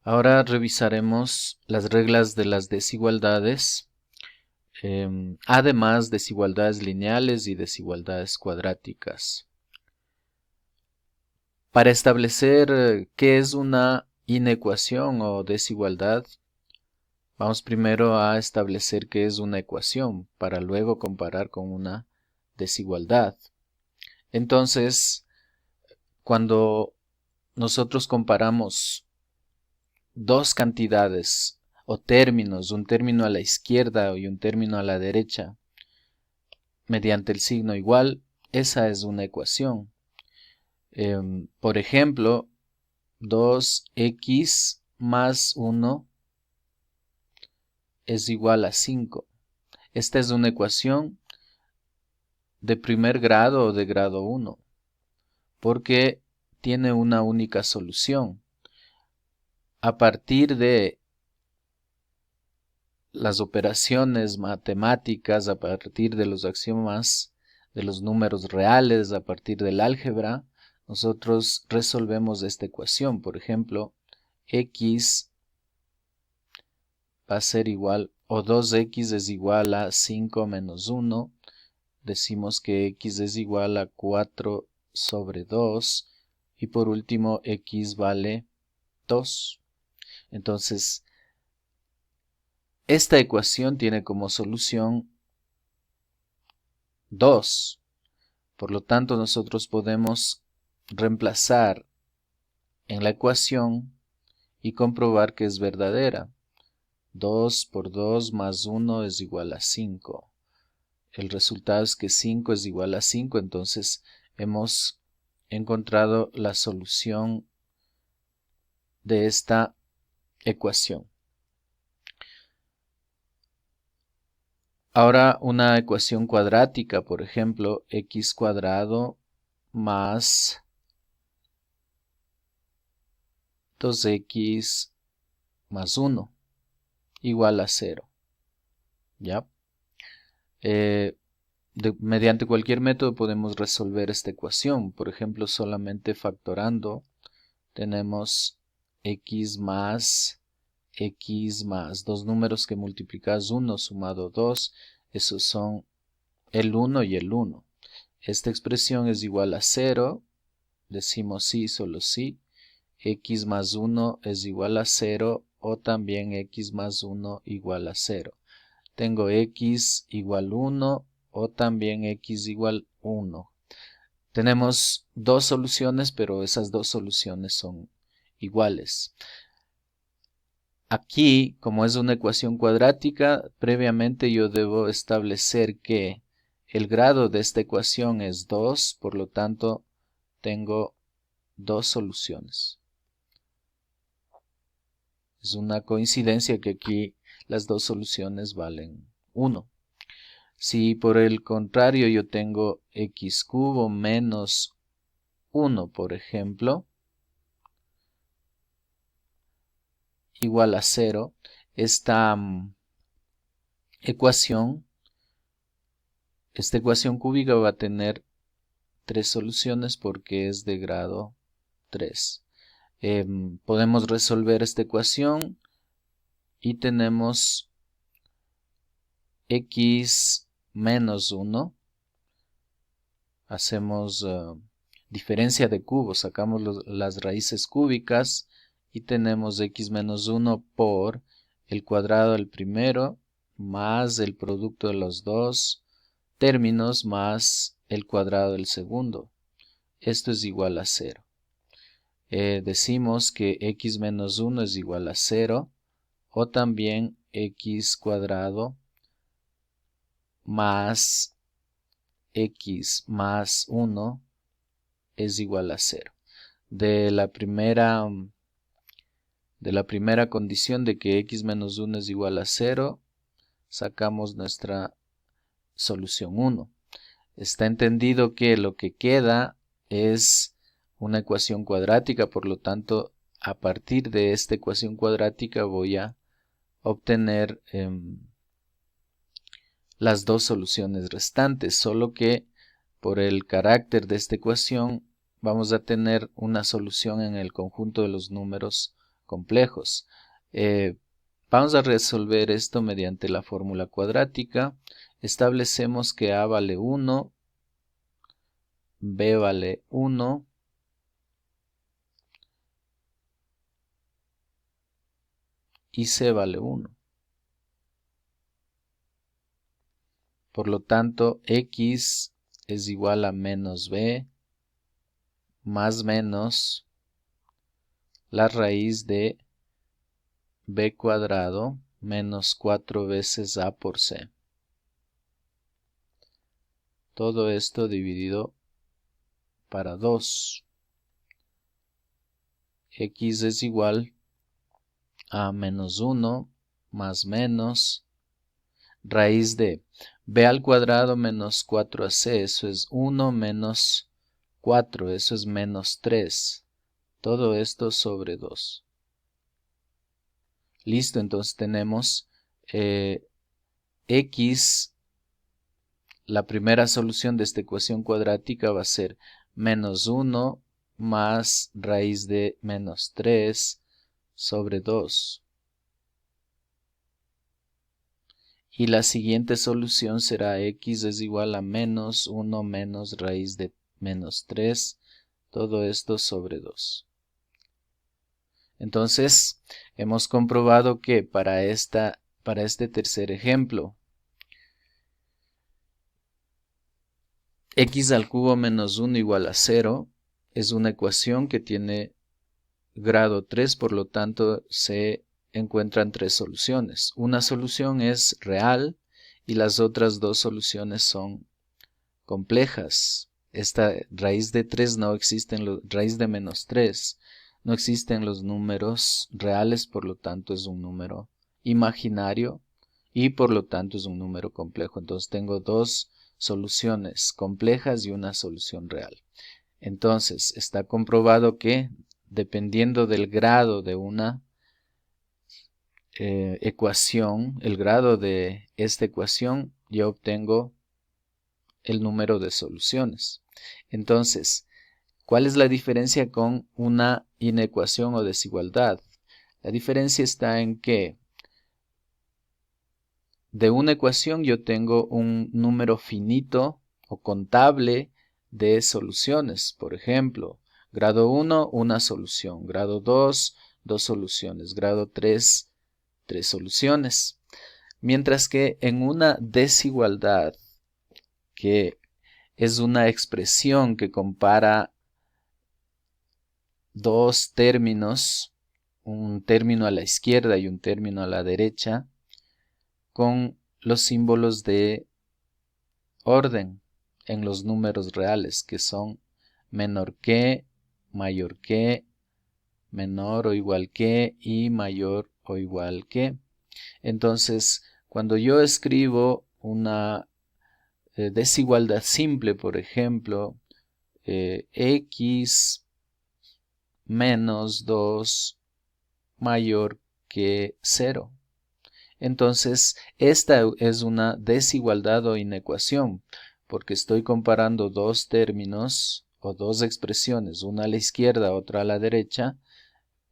Ahora revisaremos las reglas de las desigualdades, además desigualdades lineales y desigualdades cuadráticas. Para establecer qué es una inecuación o desigualdad, vamos primero a establecer qué es una ecuación para luego comparar con una desigualdad. Entonces, cuando nosotros comparamos dos cantidades o términos, un término a la izquierda y un término a la derecha, mediante el signo igual, esa es una ecuación. Por ejemplo, 2x más 1 es igual a 5. Esta es una ecuación de primer grado o de grado 1, porque tiene una única solución. A partir de las operaciones matemáticas, a partir de los axiomas, de los números reales, a partir del álgebra, nosotros resolvemos esta ecuación. Por ejemplo, x va a ser igual, o 2x es igual a 5 menos 1. Decimos que x es igual a 4 sobre 2. Y por último, x vale 2. Entonces, esta ecuación tiene como solución 2. Por lo tanto, nosotros podemos reemplazar en la ecuación y comprobar que es verdadera. 2 por 2 más 1 es igual a 5. El resultado es que 5 es igual a 5, entonces hemos encontrado la solución de esta ecuación. Ahora una ecuación cuadrática, por ejemplo, x cuadrado más 2x más 1 igual a 0. ¿Ya? Mediante cualquier método podemos resolver esta ecuación. Por ejemplo, solamente factorando tenemos x más dos números que multiplicas 1 sumado 2. Esos son el 1 y el 1. Esta expresión es igual a 0. Decimos sí, solo sí. X más 1 es igual a 0 o también x más 1 igual a 0. Tengo x igual 1 o también x igual 1. Tenemos dos soluciones, pero esas dos soluciones son iguales. Aquí, como es una ecuación cuadrática, previamente yo debo establecer que el grado de esta ecuación es 2, por lo tanto, tengo dos soluciones. Es una coincidencia que aquí las dos soluciones valen 1. Si por el contrario yo tengo x cubo menos 1, por ejemplo, igual a 0, esta ecuación cúbica va a tener tres soluciones porque es de grado 3. Podemos resolver esta ecuación y tenemos x menos 1. Hacemos diferencia de cubos, sacamos las raíces cúbicas y tenemos x menos 1 por el cuadrado del primero más el producto de los dos términos más el cuadrado del segundo. Esto es igual a 0. Decimos que x menos 1 es igual a 0 o también x cuadrado más x más 1 es igual a 0. De la primera condición de que x menos 1 es igual a 0, sacamos nuestra solución 1. Está entendido que lo que queda es una ecuación cuadrática, por lo tanto, a partir de esta ecuación cuadrática voy a obtener las dos soluciones restantes, solo que por el carácter de esta ecuación vamos a tener una solución en el conjunto de los números complejos. Vamos a resolver esto mediante la fórmula cuadrática. Establecemos que A vale 1, B vale 1, y C vale 1. Por lo tanto, X es igual a menos B más menos la raíz de B cuadrado menos 4 veces A por C. Todo esto dividido para 2. X es igual a menos 1 más menos raíz de B al cuadrado menos 4AC, eso es 1 menos 4, eso es menos 3. Todo esto sobre 2. Listo, entonces tenemos X, la primera solución de esta ecuación cuadrática va a ser menos 1 más raíz de menos 3 sobre 2. Y la siguiente solución será X es igual a menos 1 menos raíz de menos 3, todo esto sobre 2. Entonces, hemos comprobado que para este tercer ejemplo, X al cubo menos 1 igual a 0 es una ecuación que tiene grado 3, por lo tanto se encuentran 3 soluciones. Una solución es real y las otras 2 soluciones son complejas. Esta raíz de 3 no existe, raíz de menos 3 no existen los números reales, por lo tanto es un número imaginario y por lo tanto es un número complejo. Entonces tengo 2 soluciones complejas y una solución real. Entonces está comprobado que dependiendo del grado de una ecuación, el grado de esta ecuación, yo obtengo el número de soluciones. Entonces, ¿cuál es la diferencia con una inecuación o desigualdad? La diferencia está en que de una ecuación yo tengo un número finito o contable de soluciones. Por ejemplo, grado 1, una solución. Grado 2, 2 soluciones. Grado 3, 3 soluciones. Mientras que en una desigualdad, que es una expresión que compara dos términos, un término a la izquierda y un término a la derecha, con los símbolos de orden en los números reales, que son menor que, mayor que, menor o igual que y mayor o igual que. Entonces, cuando yo escribo una desigualdad simple, por ejemplo, X menos 2 mayor que 0. Entonces, esta es una desigualdad o inecuación, porque estoy comparando dos términos o dos expresiones, una a la izquierda, otra a la derecha.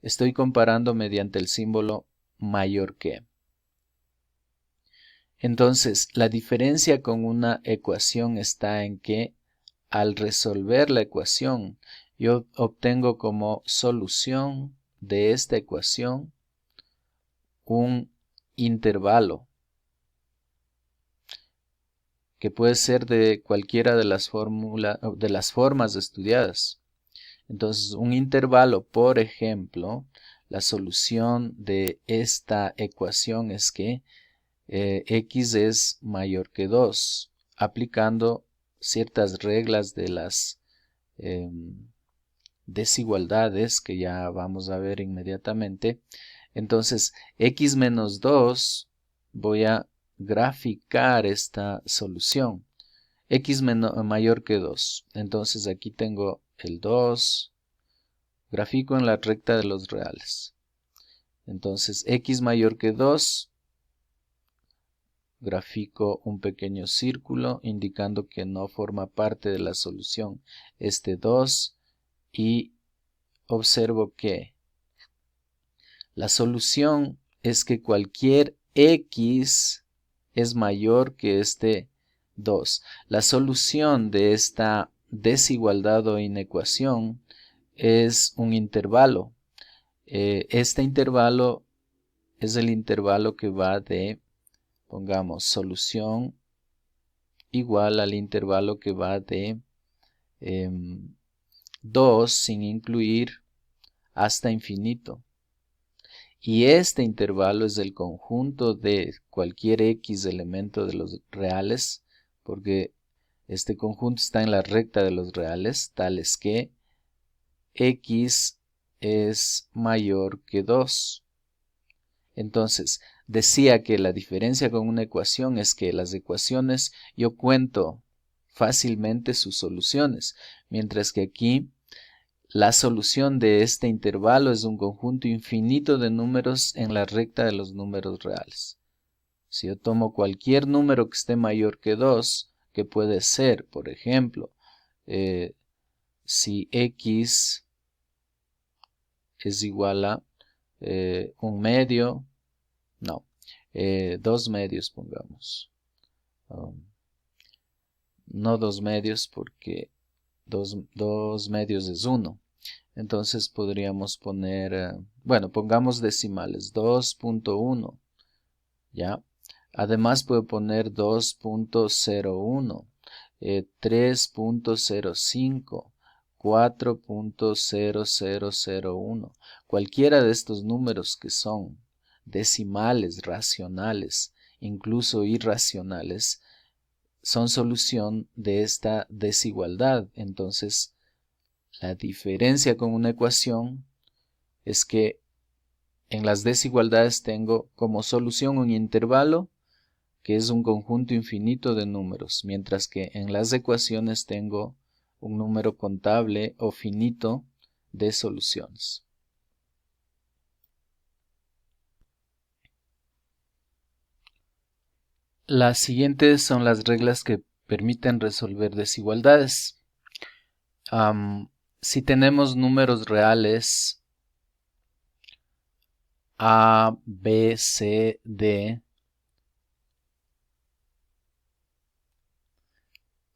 Estoy comparando mediante el símbolo mayor que. Entonces, la diferencia con una ecuación está en que al resolver la ecuación, yo obtengo como solución de esta ecuación un intervalo que puede ser de cualquiera de las formas estudiadas. Entonces, un intervalo, por ejemplo, la solución de esta ecuación es que X es mayor que 2, aplicando ciertas reglas de las desigualdades que ya vamos a ver inmediatamente. Entonces, X menos 2, voy a graficar esta solución. X mayor que 2. Entonces aquí tengo el 2, grafico en la recta de los reales. Entonces X mayor que 2, grafico un pequeño círculo indicando que no forma parte de la solución este 2 y observo que La solución es que cualquier x es mayor que este 2. La solución de esta desigualdad o inecuación es un intervalo. Este intervalo es el intervalo que va de, pongamos, solución igual al intervalo que va de 2 sin incluir hasta infinito. Y este intervalo es el conjunto de cualquier x elemento de los reales, porque este conjunto está en la recta de los reales, tales que x es mayor que 2. Entonces, decía que la diferencia con una ecuación es que las ecuaciones yo cuento fácilmente sus soluciones, mientras que aquí la solución de este intervalo es un conjunto infinito de números en la recta de los números reales. Si yo tomo cualquier número que esté mayor que 2, que puede ser, por ejemplo, si x es igual a 1 medio, no, 2 medios pongamos. No 2 medios porque 2 medios es 1. Entonces podríamos poner, bueno, pongamos decimales, 2.1, ¿ya? Además puedo poner 2.01, 3.05, 4.0001. Cualquiera de estos números que son decimales, racionales, incluso irracionales, son solución de esta desigualdad. Entonces, la diferencia con una ecuación es que en las desigualdades tengo como solución un intervalo que es un conjunto infinito de números, mientras que en las ecuaciones tengo un número contable o finito de soluciones. Las siguientes son las reglas que permiten resolver desigualdades. Si tenemos números reales A, B, C, D,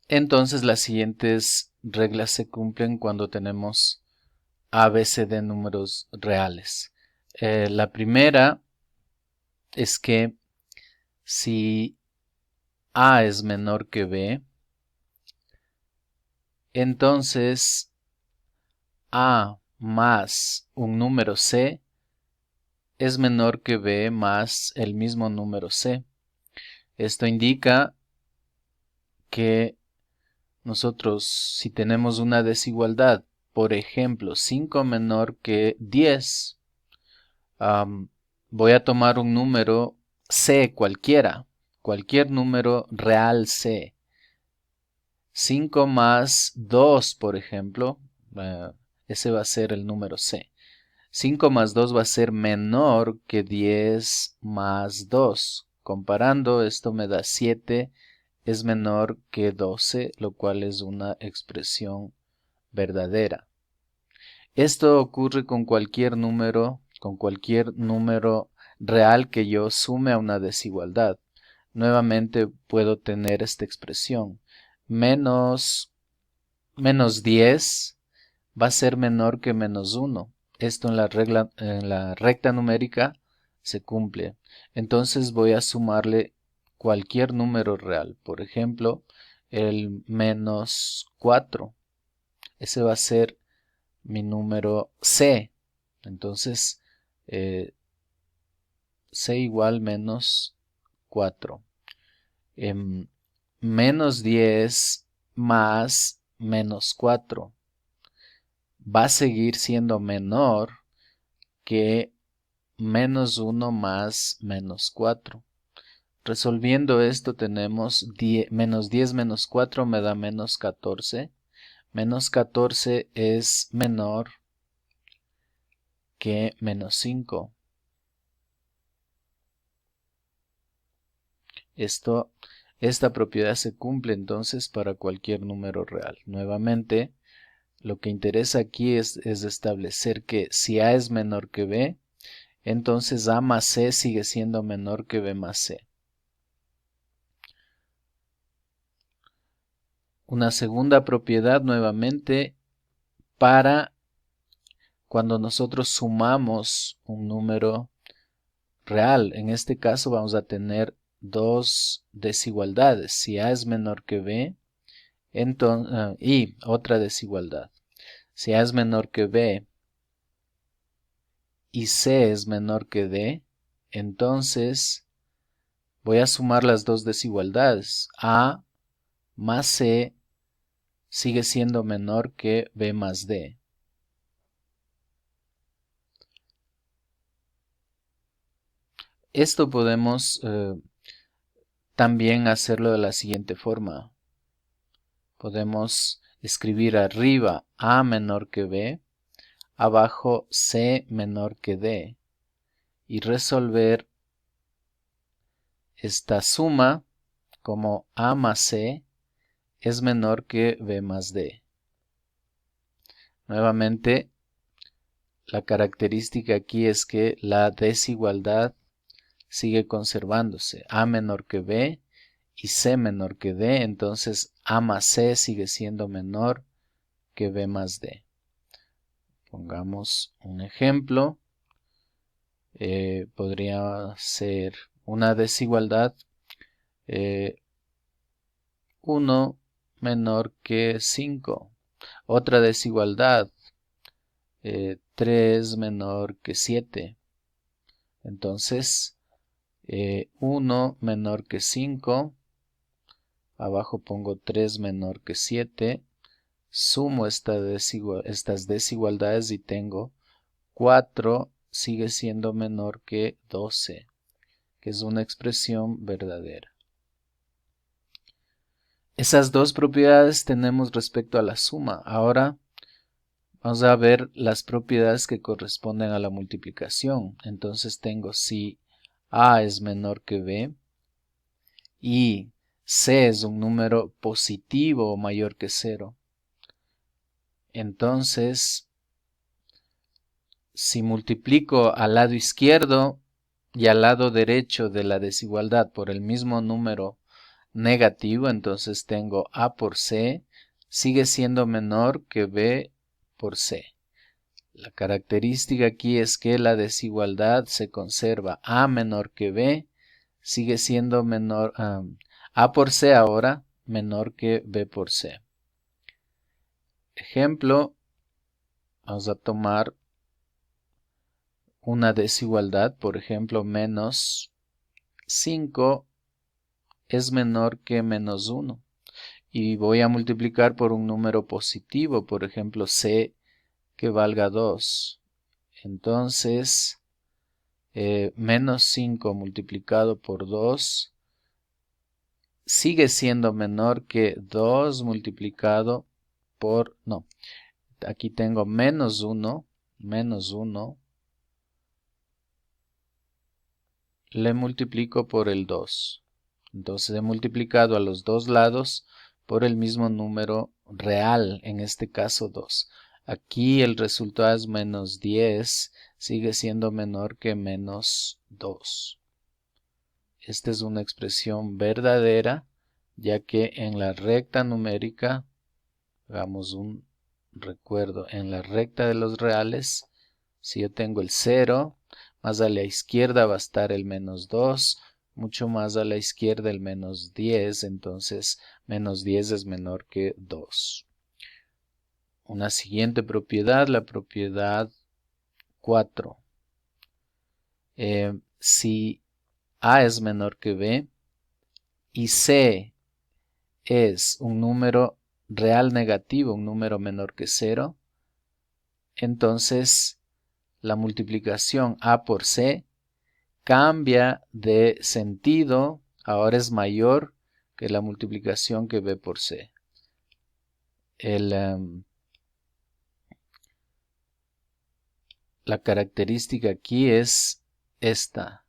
entonces las siguientes reglas se cumplen cuando tenemos A, B, C, D números reales. La primera es que si A es menor que B, entonces A más un número C es menor que B más el mismo número C. Esto indica que nosotros, si tenemos una desigualdad, por ejemplo, 5 menor que 10, voy a tomar un número C cualquiera, cualquier número real C. 5 más 2, por ejemplo, ese va a ser el número C. 5 más 2 va a ser menor que 10 más 2. Comparando, esto me da 7, es menor que 12, lo cual es una expresión verdadera. Esto ocurre con cualquier número real que yo sume a una desigualdad. Nuevamente puedo tener esta expresión. Menos 10 va a ser menor que menos 1. Esto en la recta numérica se cumple. Entonces voy a sumarle cualquier número real. Por ejemplo, el menos 4. Ese va a ser mi número C. Entonces, C igual menos 4. Menos 10 más menos 4 va a seguir siendo menor que menos 1 más menos 4. Resolviendo esto tenemos menos 10 menos 4 me da menos 14. Menos 14 es menor que menos 5. Esta propiedad se cumple entonces para cualquier número real. Nuevamente, lo que interesa aquí es establecer que si A es menor que B, entonces A más C sigue siendo menor que B más C. Una segunda propiedad nuevamente para cuando nosotros sumamos un número real. En este caso vamos a tener dos desigualdades. Si A es menor que B, entonces, y otra desigualdad. Si A es menor que B y C es menor que D, entonces voy a sumar las dos desigualdades. A más C sigue siendo menor que B más D. Esto podemos también hacerlo de la siguiente forma. Podemos escribir arriba A menor que B, abajo C menor que D y resolver esta suma como A más C es menor que B más D. Nuevamente, la característica aquí es que la desigualdad sigue conservándose. A menor que B y C menor que D, entonces A más C sigue siendo menor que B más D. Pongamos un ejemplo. Podría ser una desigualdad 1 menor que 5. Otra desigualdad 3 menor que 7. Entonces 1 menor que 5. Abajo pongo 3 menor que 7. Sumo estas desigualdades y tengo 4 sigue siendo menor que 12, que es una expresión verdadera. Esas dos propiedades tenemos respecto a la suma. Ahora vamos a ver las propiedades que corresponden a la multiplicación. Entonces tengo si A es menor que B y C es un número positivo o mayor que 0. Entonces, si multiplico al lado izquierdo y al lado derecho de la desigualdad por el mismo número negativo, entonces tengo A por C sigue siendo menor que B por C. La característica aquí es que la desigualdad se conserva. A menor que B sigue siendo menor, A por C ahora menor que B por C. Ejemplo, vamos a tomar una desigualdad, por ejemplo, menos 5 es menor que menos 1. Y voy a multiplicar por un número positivo, por ejemplo, C que valga 2. Entonces, menos 5 multiplicado por 2 sigue siendo menor que 2 multiplicado por, no, aquí tengo menos 1, le multiplico por el 2. Entonces he multiplicado a los dos lados por el mismo número real, en este caso 2. Aquí el resultado es menos 10, sigue siendo menor que menos 2. Esta es una expresión verdadera, ya que en la recta numérica, hagamos un recuerdo, en la recta de los reales, si yo tengo el 0, más a la izquierda va a estar el menos 2, mucho más a la izquierda el menos 10, entonces menos 10 es menor que 2. Una siguiente propiedad, la propiedad 4. Si A es menor que B y C es un número real negativo, un número menor que 0, entonces la multiplicación A por C cambia de sentido, ahora es mayor que la multiplicación que B por C. La característica aquí es esta,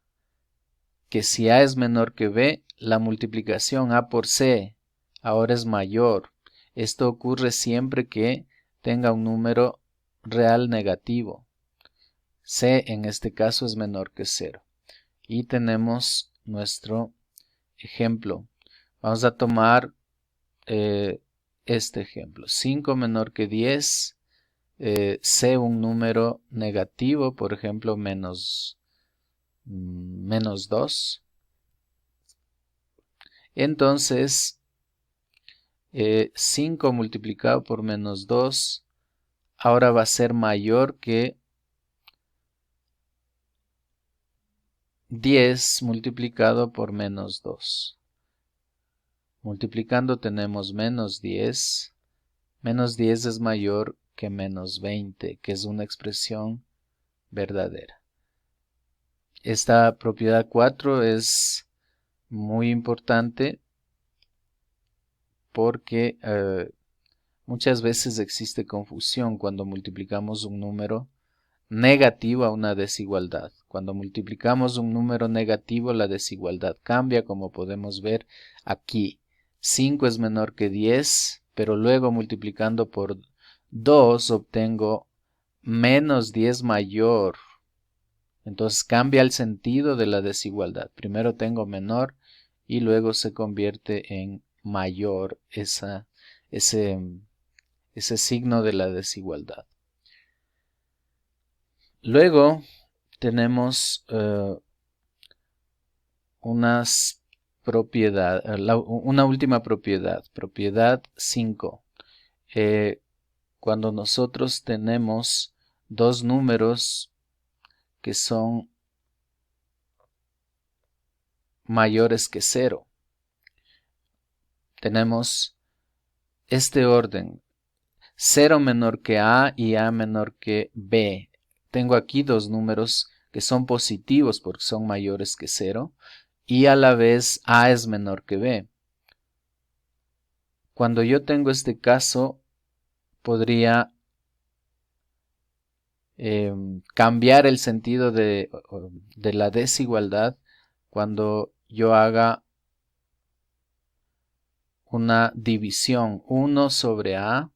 que si A es menor que B, la multiplicación A por C ahora es mayor. Esto ocurre siempre que tenga un número real negativo. C en este caso es menor que 0. Y tenemos nuestro ejemplo. Vamos a tomar este ejemplo. 5 menor que 10. C un número negativo, por ejemplo, menos 2. Entonces, 5 multiplicado por menos 2 ahora va a ser mayor que 10 multiplicado por menos 2. Multiplicando tenemos menos 10. Menos 10 es mayor que menos 20, que es una expresión verdadera. Esta propiedad 4 es muy importante porque muchas veces existe confusión cuando multiplicamos un número negativo a una desigualdad. Cuando multiplicamos un número negativo, la desigualdad cambia, como podemos ver aquí. 5 es menor que 10, pero luego multiplicando por 2 obtengo menos 10 mayor. Entonces cambia el sentido de la desigualdad. Primero tengo menor y luego se convierte en mayor ese signo de la desigualdad. Luego tenemos una última propiedad, propiedad 5. Cuando nosotros tenemos dos números que son mayores que 0, tenemos este orden: 0 menor que A y A menor que B. Tengo aquí dos números que son positivos porque son mayores que 0 y a la vez A es menor que B. Cuando yo tengo este caso, podría cambiar el sentido de la desigualdad cuando yo haga una división. 1 sobre A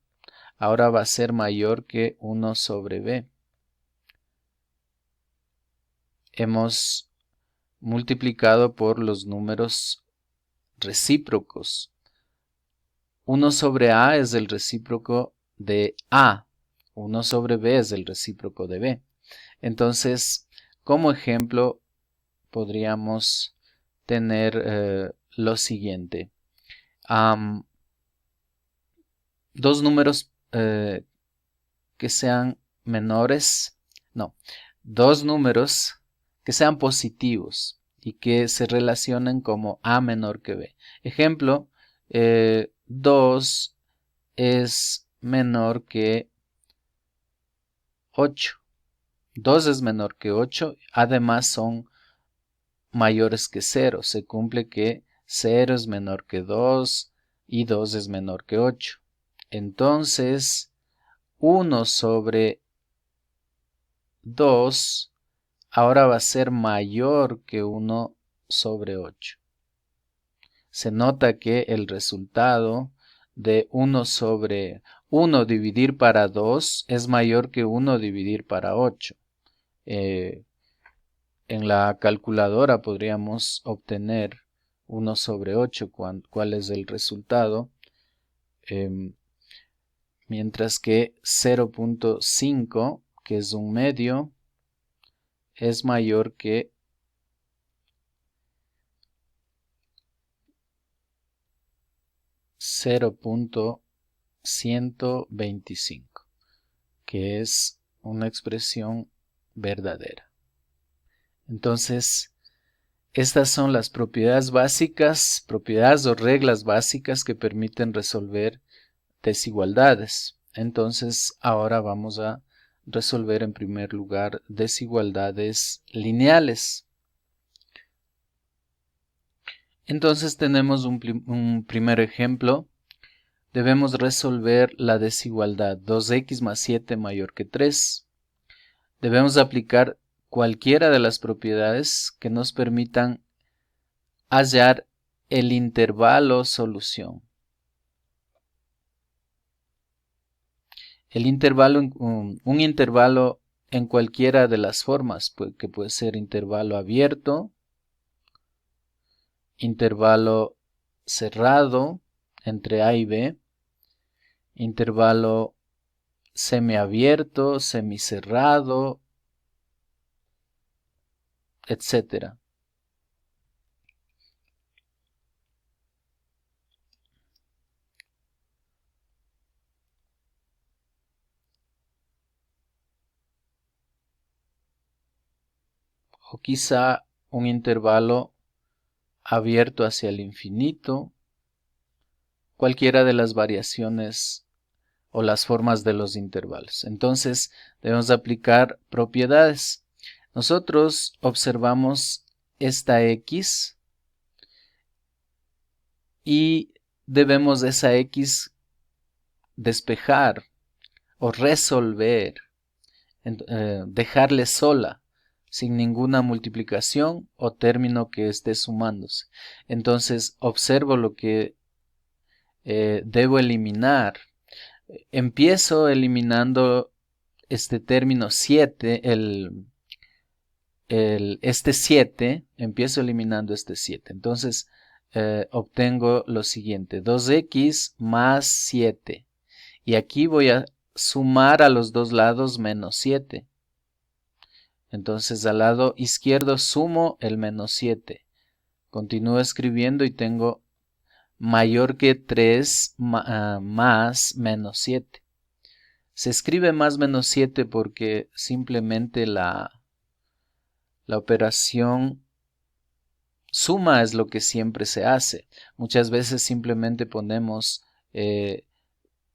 ahora va a ser mayor que 1 sobre B. Hemos multiplicado por los números recíprocos. 1 sobre A es el recíproco de A. 1 sobre B es el recíproco de B. Entonces, como ejemplo, podríamos tener lo siguiente. Dos números que sean menores, dos números que sean positivos y que se relacionen como A menor que B. Ejemplo, 2 es menor que 8. 2 es menor que 8, además son mayores que 0. Se cumple que 0 es menor que 2 y 2 es menor que 8. Entonces, 1 sobre 2 ahora va a ser mayor que 1 sobre 8. Se nota que el resultado de 1 sobre 1 dividir para 2 es mayor que 1 dividir para 8. En la calculadora podríamos obtener 1 sobre 8, cuál es el resultado, mientras que 0.5, que es un medio, es mayor que 0.125, que es una expresión verdadera. Entonces, estas son las propiedades básicas, propiedades o reglas básicas que permiten resolver desigualdades. Entonces, ahora vamos a resolver en primer lugar desigualdades lineales. Entonces tenemos un primer ejemplo. Debemos resolver la desigualdad 2x más 7 mayor que 3. Debemos aplicar cualquiera de las propiedades que nos permitan hallar el intervalo solución. El intervalo, un intervalo en cualquiera de las formas, que puede ser intervalo abierto, intervalo cerrado entre A y B, intervalo semiabierto, semicerrado, etcétera. O quizá un intervalo abierto hacia el infinito, cualquiera de las variaciones o las formas de los intervalos. Entonces debemos aplicar propiedades. Nosotros observamos esta X y debemos esa X despejar o resolver, dejarle sola, sin ninguna multiplicación o término que esté sumándose. Entonces observo lo que debo eliminar. Empiezo eliminando este término 7, este 7, empiezo eliminando este 7. Entonces obtengo lo siguiente, 2x más 7. Y aquí voy a sumar a los dos lados menos 7. Entonces al lado izquierdo sumo el menos 7. Continúo escribiendo y tengo mayor que 3 más menos 7. Se escribe más menos 7 porque simplemente la operación suma es lo que siempre se hace. Muchas veces simplemente ponemos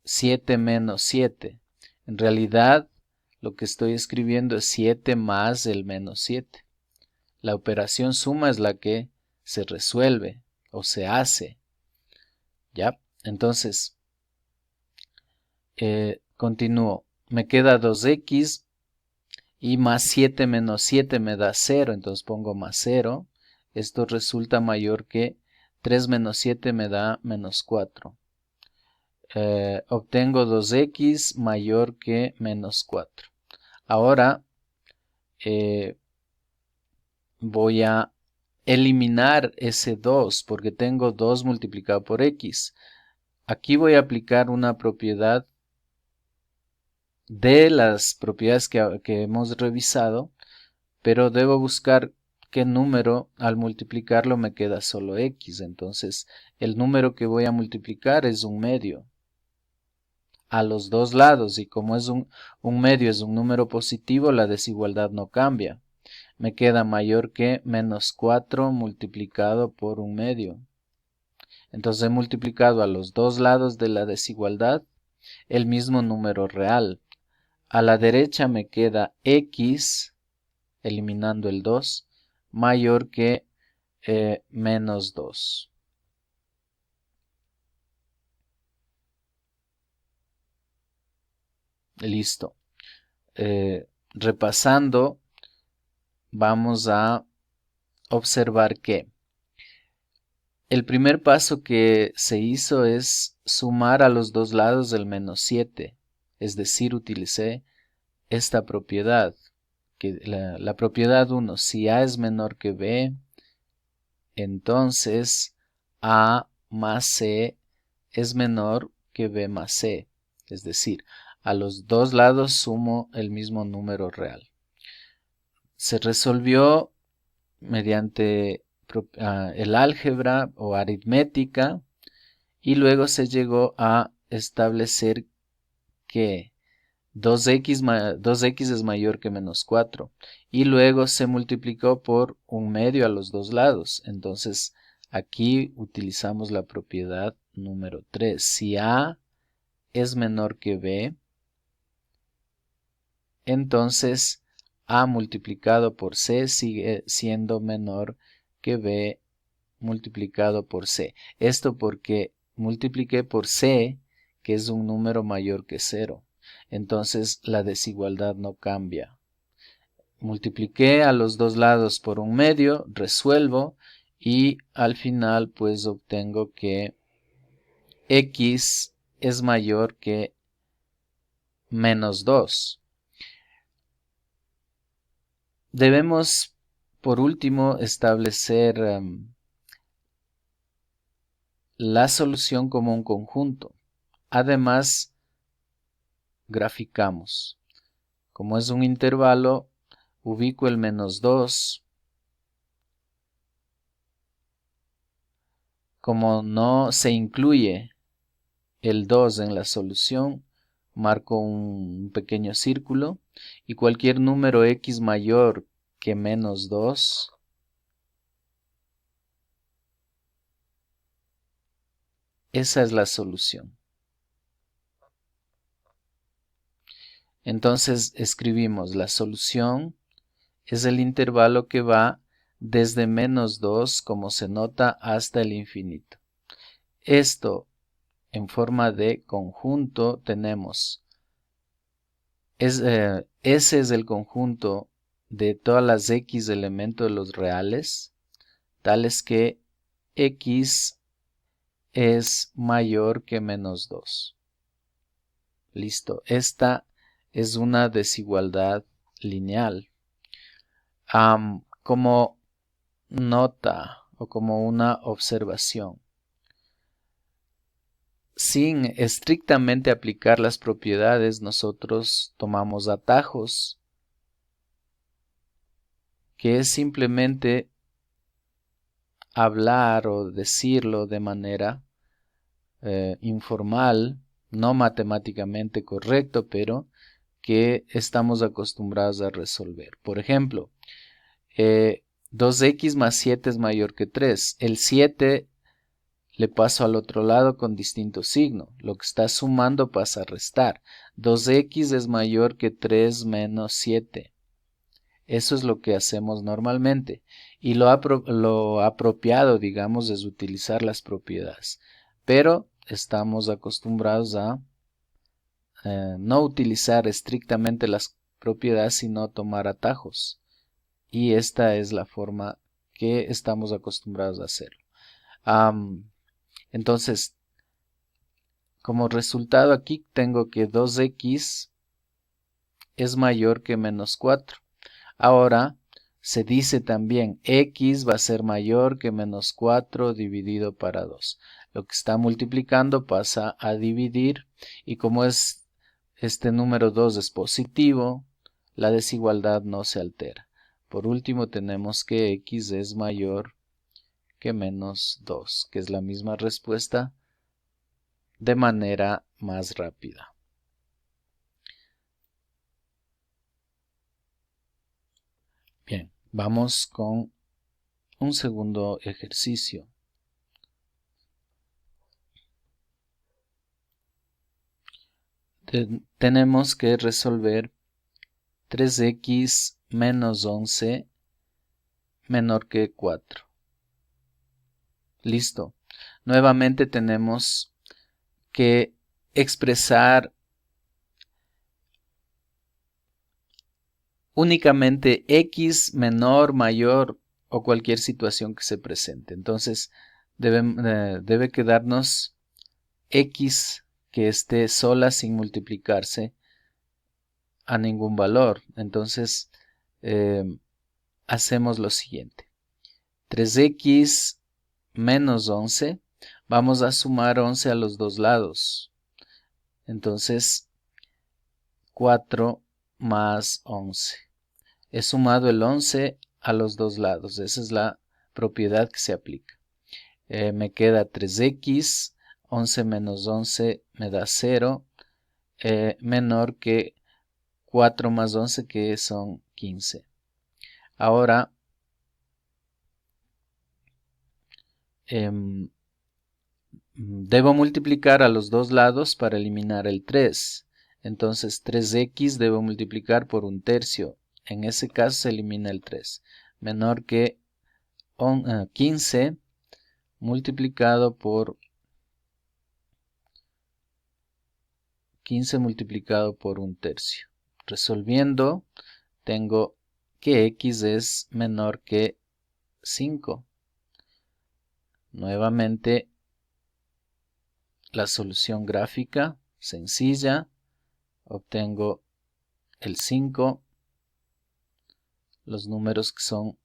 7 menos 7. En realidad lo que estoy escribiendo es 7 más el menos 7. La operación suma es la que se resuelve o se hace. ¿Ya? Entonces, continúo. Me queda 2x y más 7 menos 7 me da 0. Entonces pongo más 0. Esto resulta mayor que 3 menos 7 me da menos 4. Obtengo 2x mayor que menos 4. Ahora voy a eliminar ese 2 porque tengo 2 multiplicado por x. Aquí voy a aplicar una propiedad de las propiedades que hemos revisado, pero debo buscar qué número al multiplicarlo me queda solo x. Entonces el número que voy a multiplicar es un medio a los dos lados, y como es un medio es un número positivo, la desigualdad no cambia. Me queda mayor que menos 4 multiplicado por un medio. Entonces he multiplicado a los dos lados de la desigualdad el mismo número real. A la derecha me queda x, eliminando el 2, mayor que menos 2. Listo. Repasando, vamos a observar que el primer paso que se hizo es sumar a los dos lados del menos 7. Es decir, utilicé esta propiedad, que la propiedad 1, si A es menor que B, entonces A más C es menor que B más C. Es decir, a los dos lados sumo el mismo número real. Se resolvió mediante el álgebra o aritmética, y luego se llegó a establecer que 2x es mayor que menos 4, y luego se multiplicó por un medio a los dos lados. Entonces aquí utilizamos la propiedad número 3. Si A es menor que B, entonces A multiplicado por C sigue siendo menor que B multiplicado por C. Esto porque multipliqué por C, que es un número mayor que 0. Entonces la desigualdad no cambia. Multipliqué a los dos lados por un medio, resuelvo, y al final pues obtengo que x es mayor que menos 2. Debemos, por último, establecer la solución como un conjunto. Además, graficamos. Como es un intervalo, ubico el -2. Como no se incluye el 2 en la solución, marco un pequeño círculo y cualquier número x mayor que -2 esa es la solución. Entonces escribimos la solución es el intervalo que va desde -2, como se nota, hasta el infinito. Esto en forma de conjunto tenemos, ese es el conjunto de todas las x elementos de los reales, tales que x es mayor que -2. Listo, esta es una desigualdad lineal. Como nota o como una observación, sin estrictamente aplicar las propiedades, nosotros tomamos atajos, que es simplemente hablar o decirlo de manera informal, no matemáticamente correcto, pero que estamos acostumbrados a resolver. Por ejemplo, 2x más 7 es mayor que 3. El 7 le paso al otro lado con distinto signo. Lo que está sumando pasa a restar. 2x es mayor que 3 menos 7. Eso es lo que hacemos normalmente. Y lo apropiado, digamos, es utilizar las propiedades. Pero estamos acostumbrados a no utilizar estrictamente las propiedades, sino tomar atajos. Y esta es la forma que estamos acostumbrados a hacerlo. Entonces, como resultado aquí tengo que 2x es mayor que -4. Ahora se dice también x va a ser mayor que -4 dividido para 2. Lo que está multiplicando pasa a dividir y como este número 2 es positivo, la desigualdad no se altera. Por último tenemos que x es mayor que -2, que es la misma respuesta de manera más rápida. Bien, vamos con un segundo ejercicio. Tenemos que resolver 3x menos 11 menor que 4. Listo. Nuevamente tenemos que expresar únicamente x menor, mayor o cualquier situación que se presente. Entonces debe quedarnos x que esté sola sin multiplicarse a ningún valor. Entonces hacemos lo siguiente. 3x menos 11, vamos a sumar 11 a los dos lados. Entonces 4 más 11. He sumado el 11 a los dos lados. Esa es la propiedad que se aplica. Me queda 3x, 11 menos 11 me da 0, menor que 4 más 11 que son 15. Ahora debo multiplicar a los dos lados para eliminar el 3. Entonces 3x debo multiplicar por 1/3. En ese caso se elimina el 3. Menor que 15 multiplicado por 1/3. Resolviendo, tengo que x es menor que 5. Nuevamente, la solución gráfica sencilla. Obtengo el 5, los números que son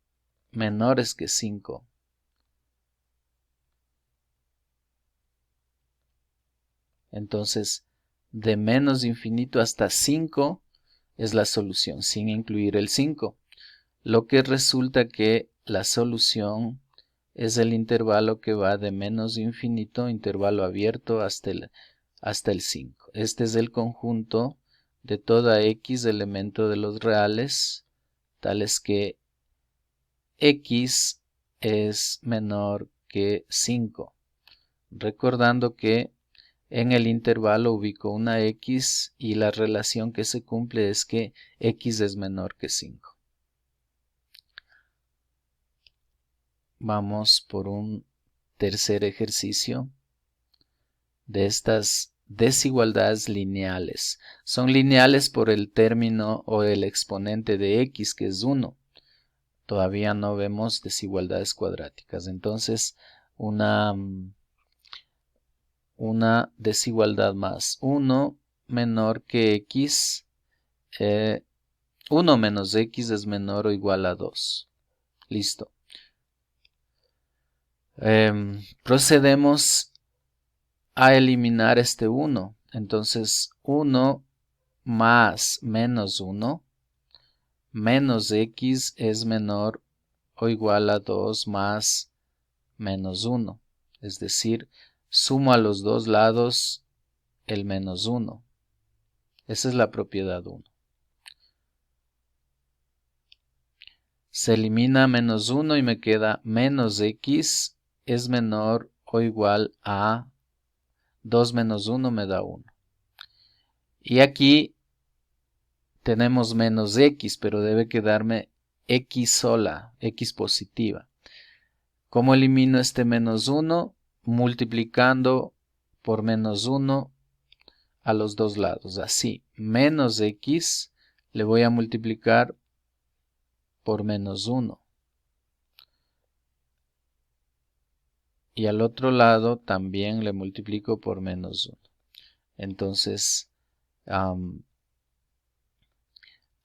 menores que 5. Entonces, de menos infinito hasta 5 es la solución, sin incluir el 5. Lo que resulta que la solución es el intervalo que va de menos infinito, intervalo abierto, hasta el 5. Este es el conjunto de toda x elemento de los reales, tales que x es menor que 5. Recordando que en el intervalo ubico una x y la relación que se cumple es que x es menor que 5. Vamos por un tercer ejercicio de estas desigualdades lineales. Son lineales por el término o el exponente de x, que es 1. Todavía no vemos desigualdades cuadráticas. Entonces, una desigualdad más 1 menor que x, 1 menos x es menor o igual a 2. Listo. Procedemos a eliminar este 1. Entonces 1 más menos 1 menos x es menor o igual a 2 más menos 1. Es decir, sumo a los dos lados el menos 1. Esa es la propiedad 1. Se elimina menos 1 y me queda menos x es menor o igual a 2 menos 1 me da 1. Y aquí tenemos menos x, pero debe quedarme x sola, x positiva. ¿Cómo elimino este menos 1? Multiplicando por menos 1 a los dos lados. Así, menos x le voy a multiplicar por menos 1. Y al otro lado también le multiplico por menos 1. Entonces,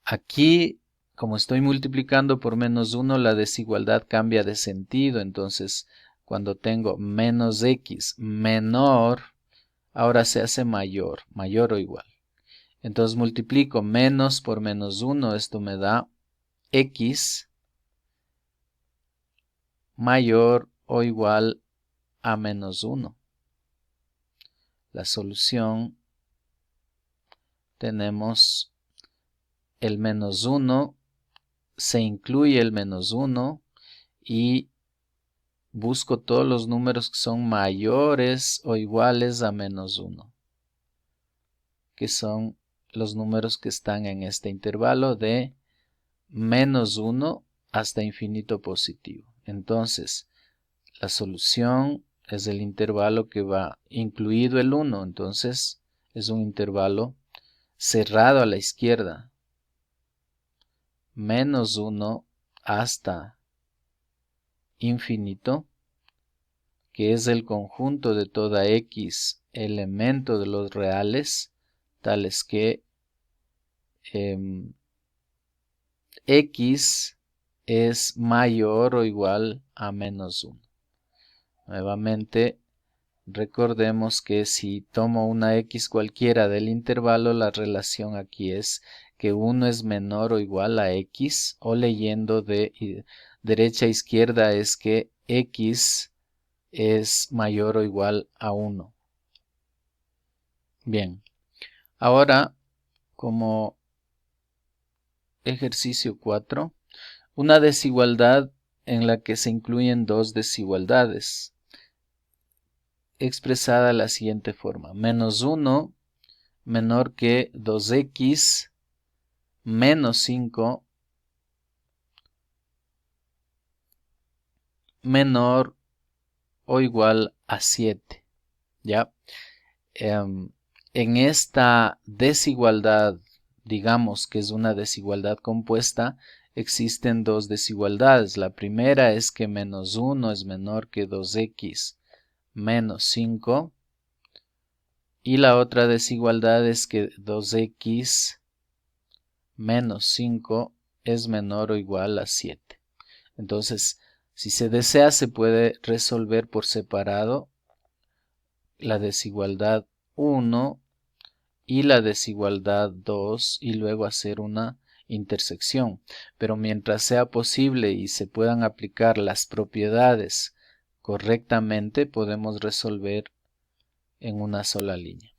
aquí, como estoy multiplicando por menos 1, la desigualdad cambia de sentido. Entonces, cuando tengo menos x menor, ahora se hace mayor o igual. Entonces multiplico menos por menos 1, esto me da x mayor o igual a menos 1. La solución, tenemos el menos 1, se incluye el menos 1 y busco todos los números que son mayores o iguales a menos 1, que son los números que están en este intervalo de menos 1 hasta infinito positivo. Entonces, la solución es el intervalo que va incluido el 1, entonces es un intervalo cerrado a la izquierda. Menos 1 hasta infinito, que es el conjunto de toda x elemento de los reales, tales que x es mayor o igual a menos 1. Nuevamente, recordemos que si tomo una x cualquiera del intervalo, la relación aquí es que 1 es menor o igual a x, o leyendo de derecha a izquierda es que x es mayor o igual a 1. Bien, ahora como ejercicio 4, una desigualdad en la que se incluyen dos desigualdades, expresada de la siguiente forma: menos 1 menor que 2x menos 5 menor o igual a 7. ¿Ya? En esta desigualdad, digamos que es una desigualdad compuesta, existen dos desigualdades. La primera es que menos 1 es menor que 2x menos 5. Y la otra desigualdad es que 2x menos 5 es menor o igual a 7. Entonces, si se desea, se puede resolver por separado la desigualdad 1 y la desigualdad 2 y luego hacer una intersección. Pero mientras sea posible y se puedan aplicar las propiedades correctamente, podemos resolver en una sola línea.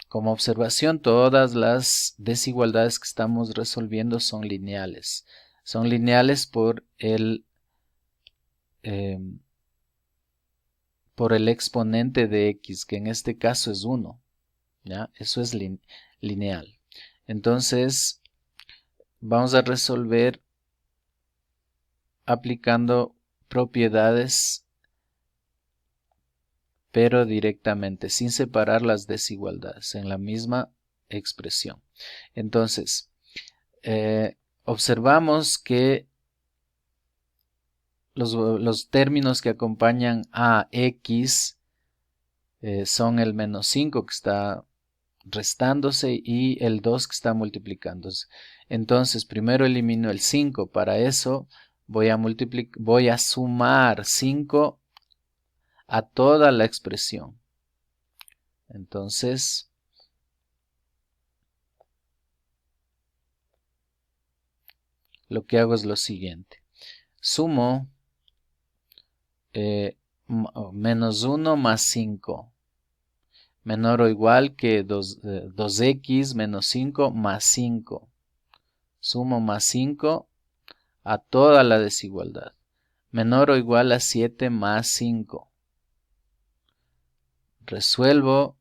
Como observación, todas las desigualdades que estamos resolviendo son lineales. Son lineales por el exponente de x, que en este caso es 1. ¿Ya? Eso es lineal. Entonces, vamos a resolver aplicando propiedades, pero directamente, sin separar las desigualdades en la misma expresión. Entonces, observamos que los términos que acompañan a x son el menos 5 que está restándose y el 2 que está multiplicándose. Entonces, primero elimino el 5. Para eso voy a sumar 5 a toda la expresión. Entonces, lo que hago es lo siguiente. Sumo menos 1 más 5. Menor o igual que 2x menos 5 más 5. Sumo más 5 a toda la desigualdad. Menor o igual a 7 más 5. Resuelvo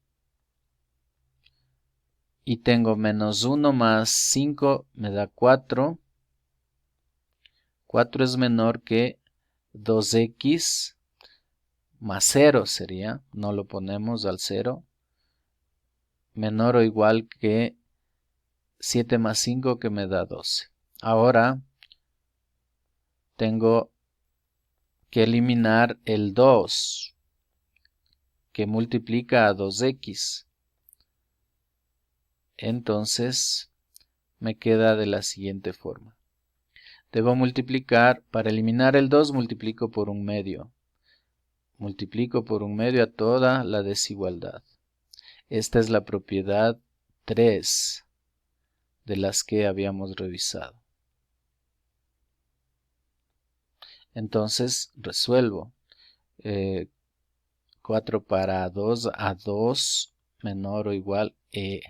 y tengo menos 1 más 5 me da 4. 4 es menor que 2x más 0 sería, no lo ponemos al 0. Menor o igual que 7 más 5 que me da 12. Ahora tengo que eliminar el 2 que multiplica a 2x. Entonces me queda de la siguiente forma. Debo multiplicar, para eliminar el 2 multiplico por 1/2. Multiplico por 1/2 a toda la desigualdad. Esta es la propiedad 3 de las que habíamos revisado. Entonces resuelvo. 4 para 2 a 2 menor o igual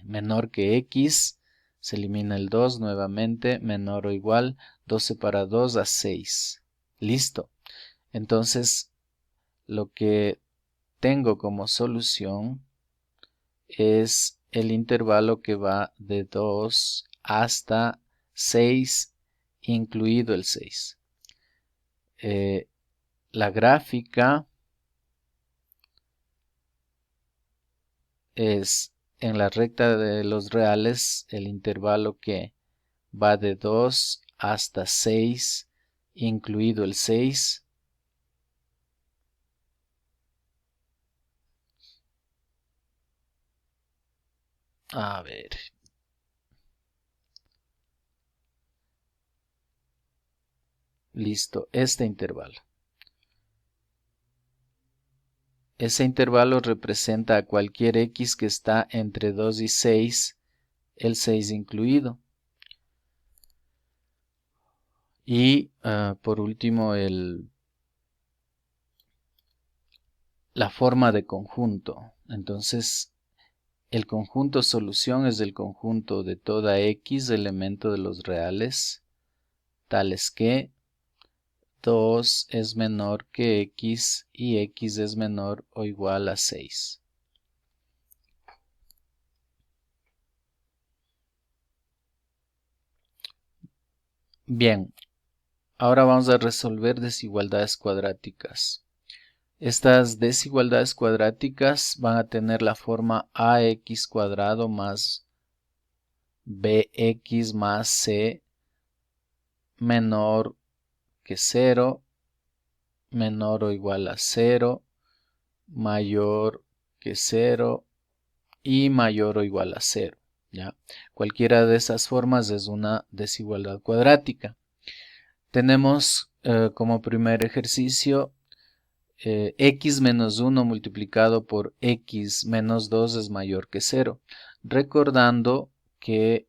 menor que x. Se elimina el 2 nuevamente, menor o igual 12 para 2 a 6. Listo. Entonces lo que tengo como solución es el intervalo que va de 2 hasta 6, incluido el 6. La gráfica es en la recta de los reales el intervalo que va de 2 hasta 6, incluido el 6. A ver. Listo, este intervalo. Ese intervalo representa a cualquier x que está entre 2 y 6, el 6 incluido. Y por último la forma de conjunto. Entonces el conjunto solución es el conjunto de toda x elemento de los reales, tales que 2 es menor que x y x es menor o igual a 6. Bien, ahora vamos a resolver desigualdades cuadráticas. Estas desigualdades cuadráticas van a tener la forma ax cuadrado más bx más c menor que 0, menor o igual a 0, mayor que 0 y mayor o igual a 0. ¿ya? Cualquiera de esas formas es una desigualdad cuadrática. Tenemos como primer ejercicio x menos 1 multiplicado por x menos 2 es mayor que 0. Recordando que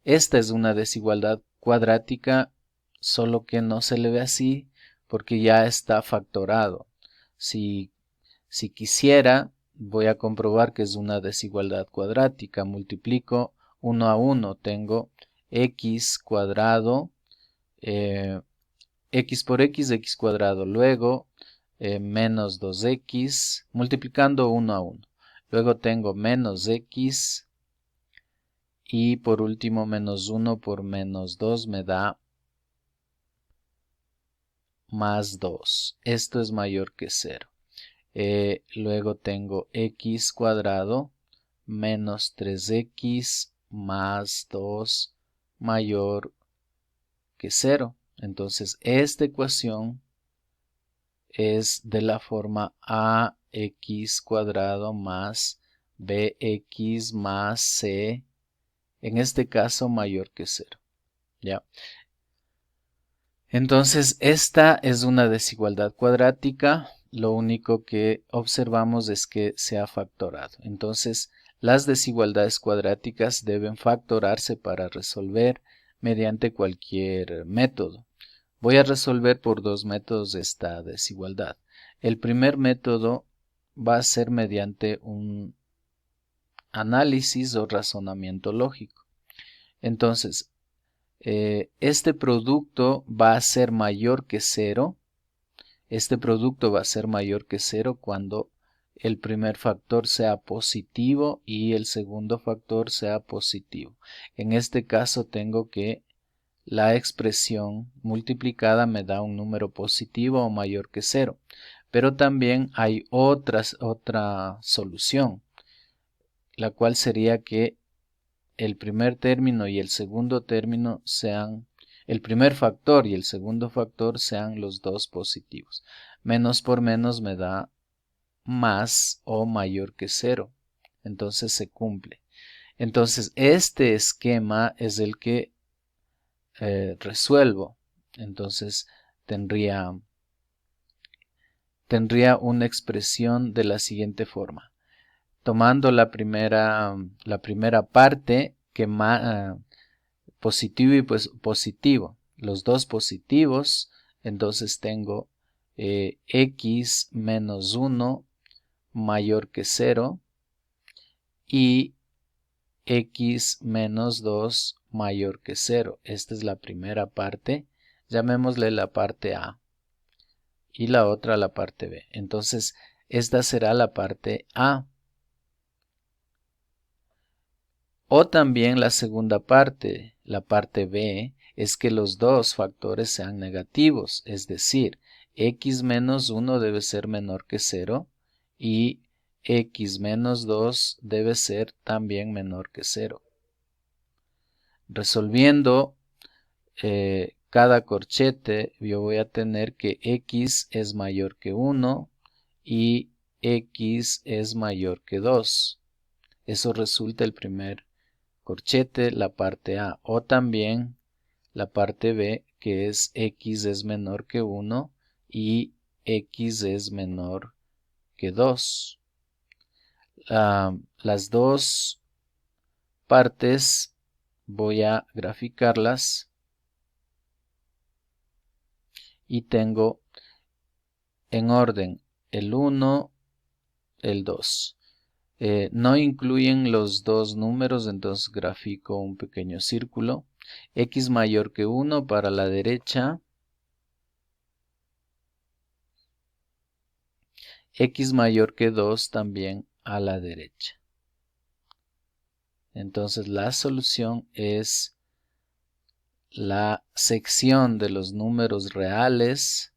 esta es una desigualdad cuadrática, solo que no se le ve así porque ya está factorado. Si quisiera, voy a comprobar que es una desigualdad cuadrática. Multiplico 1 a 1, tengo x cuadrado, x por x cuadrado. Luego menos 2x, multiplicando 1 a 1. Luego tengo menos x y por último menos 1 por menos 2 me da más 2. Esto es mayor que 0. Luego tengo x cuadrado menos 3x más 2 mayor que 0. Entonces esta ecuación es de la forma ax cuadrado más bx más c, en este caso mayor que 0. ¿Ya? Entonces esta es una desigualdad cuadrática. Lo único que observamos es que se ha factorado. Entonces las desigualdades cuadráticas deben factorarse para resolver mediante cualquier método. Voy a resolver por dos métodos esta desigualdad. El primer método va a ser mediante un análisis o razonamiento lógico. Entonces, este producto va a ser mayor que 0. Este producto va a ser mayor que 0 cuando el primer factor sea positivo y el segundo factor sea positivo. En este caso tengo que la expresión multiplicada me da un número positivo o mayor que 0. Pero también hay otra solución, la cual sería que el primer término y el segundo término sean, el primer factor y el segundo factor sean los dos positivos. Menos por menos me da más o mayor que 0. Entonces se cumple. Entonces este esquema es el que resuelvo. Entonces tendría una expresión de la siguiente forma. Tomando la primera parte, que positivo y pues positivo, los dos positivos, entonces tengo x menos 1 mayor que 0 y x menos 2 mayor que 0. Esta es la primera parte, llamémosle la parte A y la otra la parte B. Entonces esta será la parte A. O también la segunda parte, la parte B, es que los dos factores sean negativos, es decir, x menos 1 debe ser menor que 0 y x menos 2 debe ser también menor que 0. Resolviendo cada corchete, yo voy a tener que x es mayor que 1 y x es mayor que 2. Eso resulta el primer corchete, la parte A, o también la parte B, que es x es menor que 1 y x es menor que 2. Las dos partes voy a graficarlas y tengo en orden el 1, el 2. No incluyen los dos números, entonces grafico un pequeño círculo. X mayor que 1 para la derecha. X mayor que 2 también a la derecha. Entonces la solución es la sección de los números reales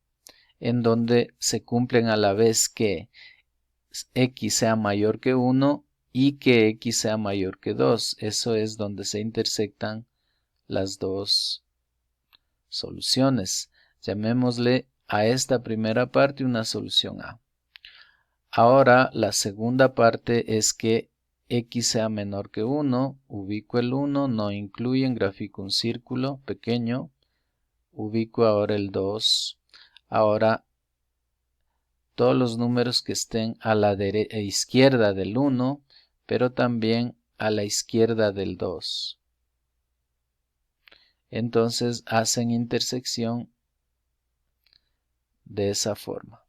en donde se cumplen a la vez que x sea mayor que 1 y que x sea mayor que 2. Eso es donde se intersectan las dos soluciones. Llamémosle a esta primera parte una solución A. Ahora la segunda parte es que x sea menor que 1, ubico el 1, no incluyen, grafico un círculo pequeño, ubico ahora el 2. Ahora todos los números que estén a la izquierda del 1, pero también a la izquierda del 2. Entonces hacen intersección de esa forma.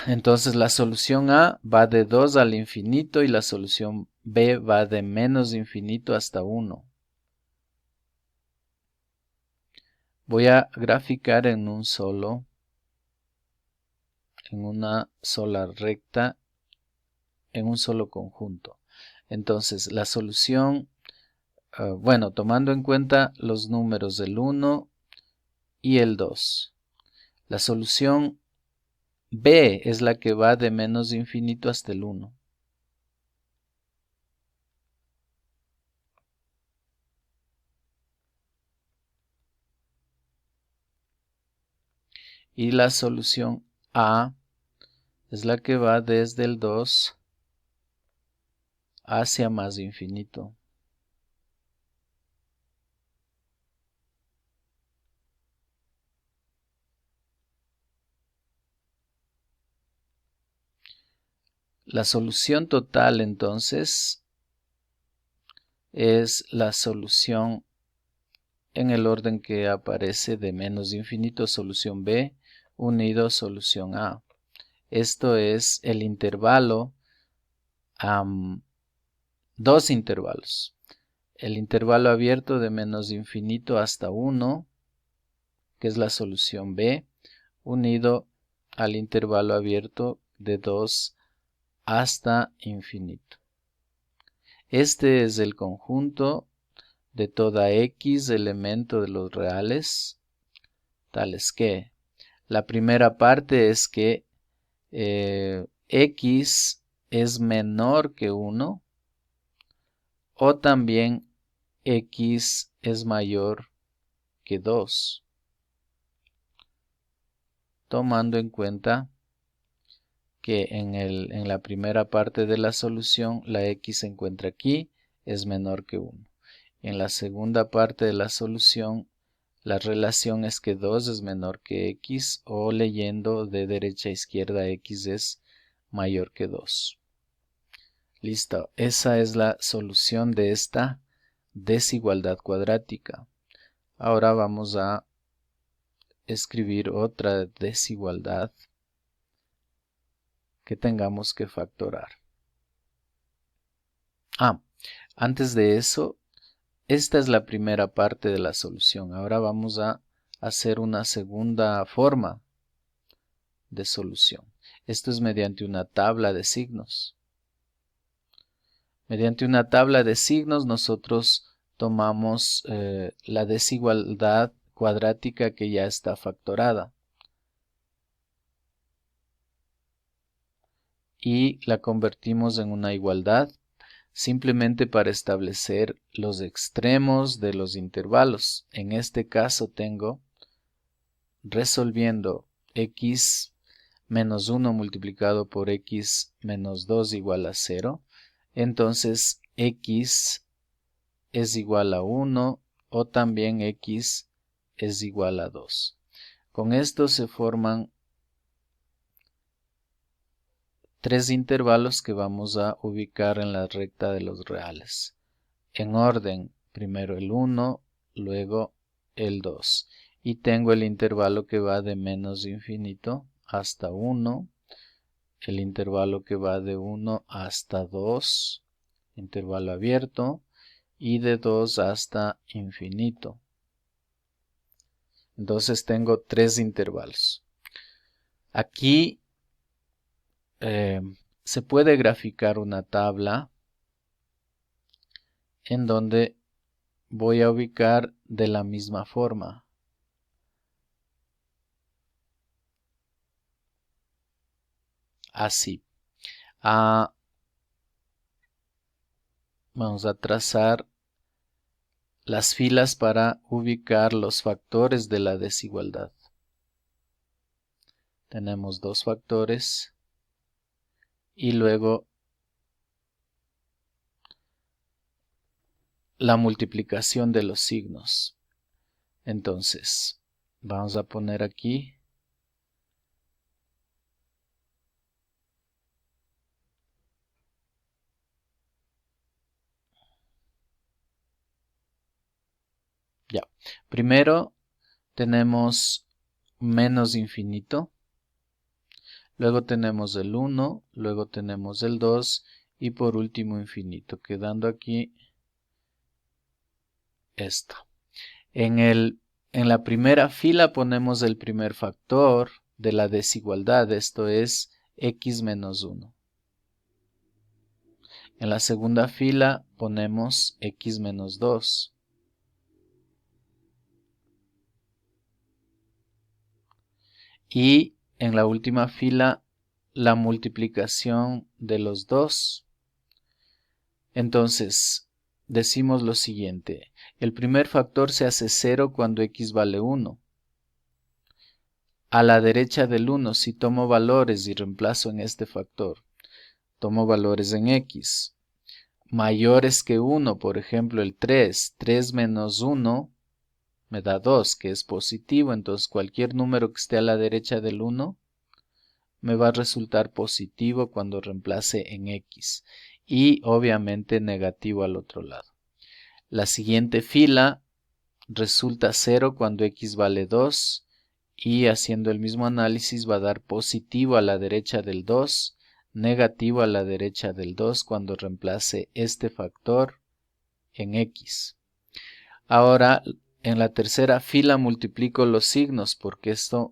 Entonces la solución A va de 2 al infinito y la solución B va de menos infinito hasta 1. Voy a graficar en una sola recta, en un solo conjunto. Entonces la solución, bueno, tomando en cuenta los números del 1 y el 2. La solución B es la que va de menos infinito hasta el 1. Y la solución A es la que va desde el 2 hacia más infinito. La solución total entonces es la solución en el orden que aparece de menos infinito, solución B, unido solución A. Esto es el intervalo, dos intervalos. El intervalo abierto de menos infinito hasta 1, que es la solución B, unido al intervalo abierto de 2 hasta infinito. Este es el conjunto de toda X elemento de los reales, tales que la primera parte es que X es menor que 1 o también X es mayor que 2, tomando en cuenta que en la primera parte de la solución la X se encuentra aquí, es menor que 1. En la segunda parte de la solución la relación es que 2 es menor que X, o leyendo de derecha a izquierda, X es mayor que 2. Listo, esa es la solución de esta desigualdad cuadrática. Ahora vamos a escribir otra desigualdad que tengamos que factorar. Antes de eso, esta es la primera parte de la solución. Ahora vamos a hacer una segunda forma de solución. Esto es mediante una tabla de signos. Mediante una tabla de signos nosotros tomamos la desigualdad cuadrática que ya está factorada y la convertimos en una igualdad simplemente para establecer los extremos de los intervalos. En este caso tengo, resolviendo x menos 1 multiplicado por x menos 2 igual a 0, entonces x es igual a 1 o también x es igual a 2. Con esto se forman tres intervalos que vamos a ubicar en la recta de los reales. En orden, primero el 1, luego el 2. Y tengo el intervalo que va de menos infinito hasta 1, el intervalo que va de 1 hasta 2, intervalo abierto, y de 2 hasta infinito. Entonces tengo tres intervalos. Aquí se puede graficar una tabla en donde voy a ubicar de la misma forma. Así. Vamos a trazar las filas para ubicar los factores de la desigualdad. Tenemos dos factores y luego la multiplicación de los signos. Entonces, vamos a poner aquí ya. Primero tenemos menos infinito, luego tenemos el 1, luego tenemos el 2 y por último infinito, quedando aquí esto. En la primera fila ponemos el primer factor de la desigualdad, esto es x menos 1. En la segunda fila ponemos x menos 2. Y en la última fila la multiplicación de los dos. Entonces, decimos lo siguiente. El primer factor se hace 0 cuando x vale 1. A la derecha del 1, si tomo valores y reemplazo en este factor, tomo valores en x. Mayores que 1, por ejemplo el 3. 3 menos 1 me da 2, que es positivo. Entonces cualquier número que esté a la derecha del 1 me va a resultar positivo cuando reemplace en x. Y obviamente negativo al otro lado. La siguiente fila resulta 0 cuando x vale 2 y haciendo el mismo análisis va a dar positivo a la derecha del 2, negativo a la derecha del 2 cuando reemplace este factor en x. Ahora en la tercera fila multiplico los signos porque esa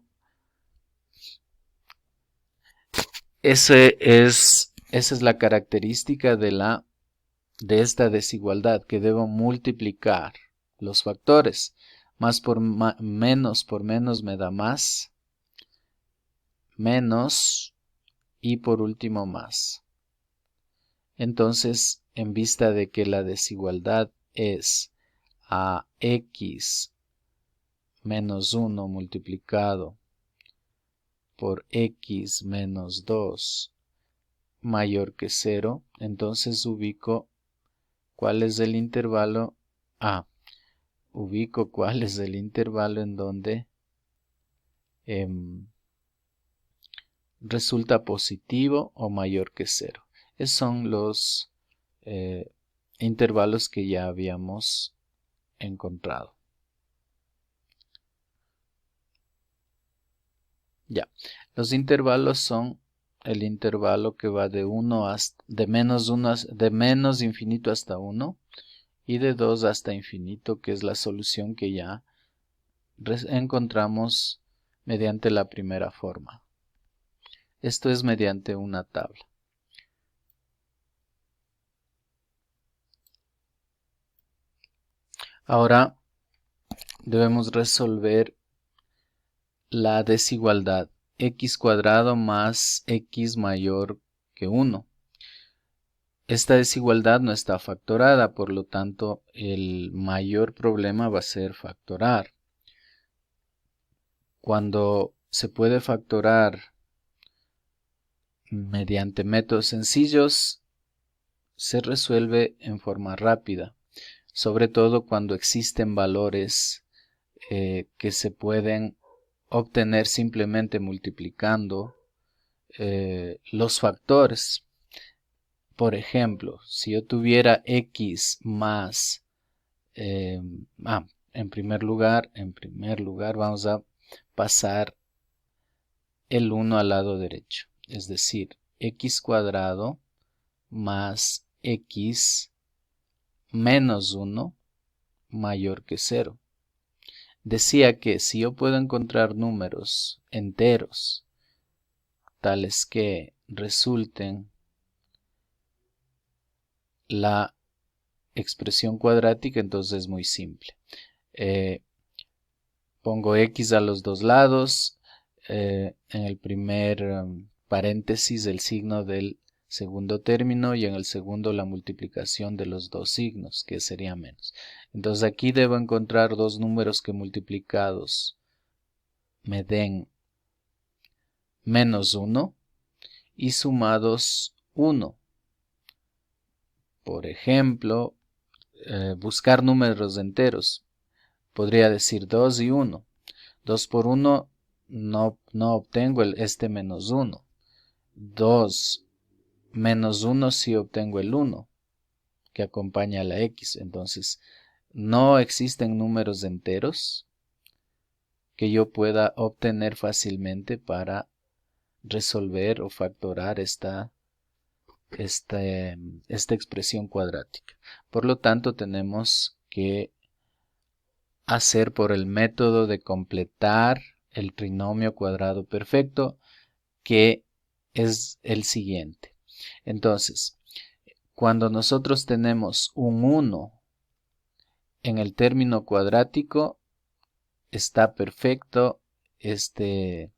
es la característica de esta desigualdad, que debo multiplicar los factores. Más por menos me da más, menos y por último más. Entonces, en vista de que la desigualdad es a x menos 1 multiplicado por x menos 2 mayor que 0, entonces ubico cuál es el intervalo ubico cuál es el intervalo en donde resulta positivo o mayor que 0. Esos son los intervalos que ya habíamos encontrado. Ya, los intervalos son el intervalo que va de menos infinito hasta 1 y de 2 hasta infinito, que es la solución que ya encontramos mediante la primera forma. Esto es mediante una tabla. Ahora debemos resolver la desigualdad x cuadrado más x mayor que 1. Esta desigualdad no está factorada, por lo tanto el mayor problema va a ser factorar. Cuando se puede factorar mediante métodos sencillos, se resuelve en forma rápida, sobre todo cuando existen valores que se pueden obtener simplemente multiplicando los factores. Por ejemplo, si yo tuviera x más, en primer lugar vamos a pasar el 1 al lado derecho, es decir, x cuadrado más x menos 1 mayor que 0. Decía que si yo puedo encontrar números enteros tales que resulten la expresión cuadrática, entonces es muy simple. Pongo x a los dos lados, en el primer paréntesis el signo del segundo término y en el segundo la multiplicación de los dos signos, que sería menos. Entonces aquí debo encontrar dos números que multiplicados me den menos 1 y sumados 1. Por ejemplo, buscar números enteros. Podría decir 2 y 1. 2 por 1 no obtengo este menos 1. 2 menos 1 sí obtengo el 1 que acompaña a la x. Entonces, no existen números enteros que yo pueda obtener fácilmente para resolver o factorar esta expresión cuadrática. Por lo tanto, tenemos que hacer por el método de completar el trinomio cuadrado perfecto, que es el siguiente. Entonces, cuando nosotros tenemos un 1 en el término cuadrático, está perfecto esta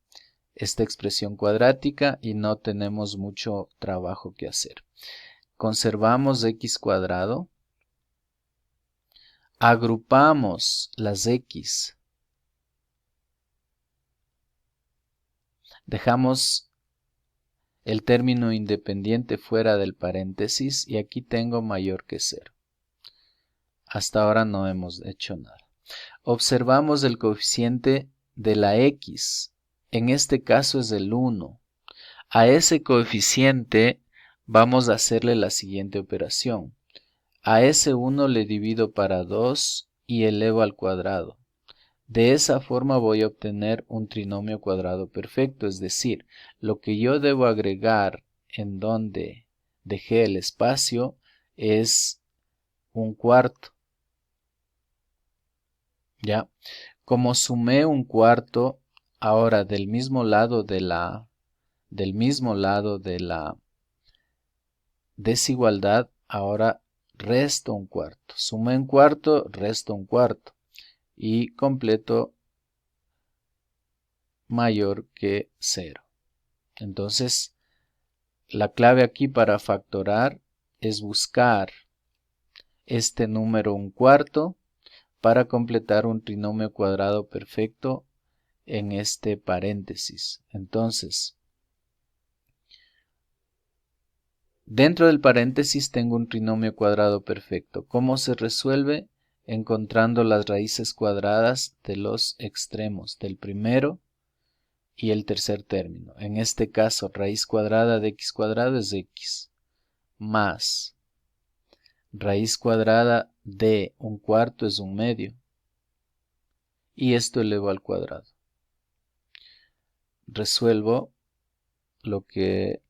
expresión cuadrática y no tenemos mucho trabajo que hacer. Conservamos x cuadrado, agrupamos las x, dejamos el término independiente fuera del paréntesis y aquí tengo mayor que 0. Hasta ahora no hemos hecho nada. Observamos el coeficiente de la x, en este caso es el 1. A ese coeficiente vamos a hacerle la siguiente operación. A ese 1 le divido para 2 y elevo al cuadrado. De esa forma voy a obtener un trinomio cuadrado perfecto, es decir, lo que yo debo agregar en donde dejé el espacio es un cuarto. ¿Ya? Como sumé un cuarto, ahora del mismo lado de la desigualdad, ahora resto un cuarto. Sumé un cuarto, resto un cuarto. Y completo mayor que 0. Entonces, la clave aquí para factorar es buscar este número un cuarto para completar un trinomio cuadrado perfecto en este paréntesis. Entonces, dentro del paréntesis tengo un trinomio cuadrado perfecto. ¿Cómo se resuelve? Encontrando las raíces cuadradas de los extremos, del primero y el tercer término. En este caso, raíz cuadrada de x cuadrado es x, más raíz cuadrada de un cuarto es un medio, y esto elevo al cuadrado. Resuelvo lo que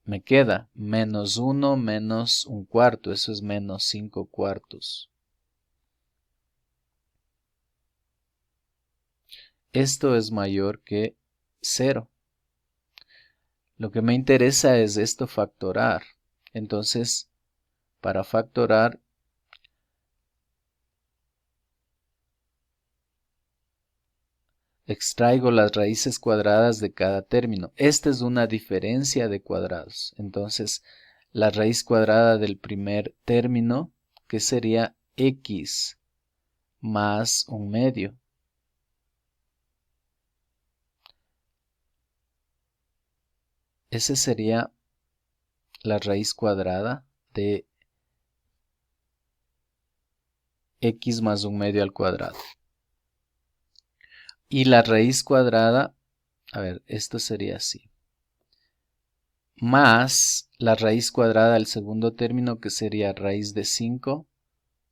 me queda, menos 1 menos un cuarto, eso es menos 5 cuartos. Esto es mayor que 0. Lo que me interesa es esto factorar. Entonces, para factorar, extraigo las raíces cuadradas de cada término. Esta es una diferencia de cuadrados. Entonces, la raíz cuadrada del primer término, que sería x más un medio. Esa sería la raíz cuadrada de x más un medio al cuadrado. Y la raíz cuadrada, a ver, esto sería así. Más la raíz cuadrada del segundo término, que sería raíz de 5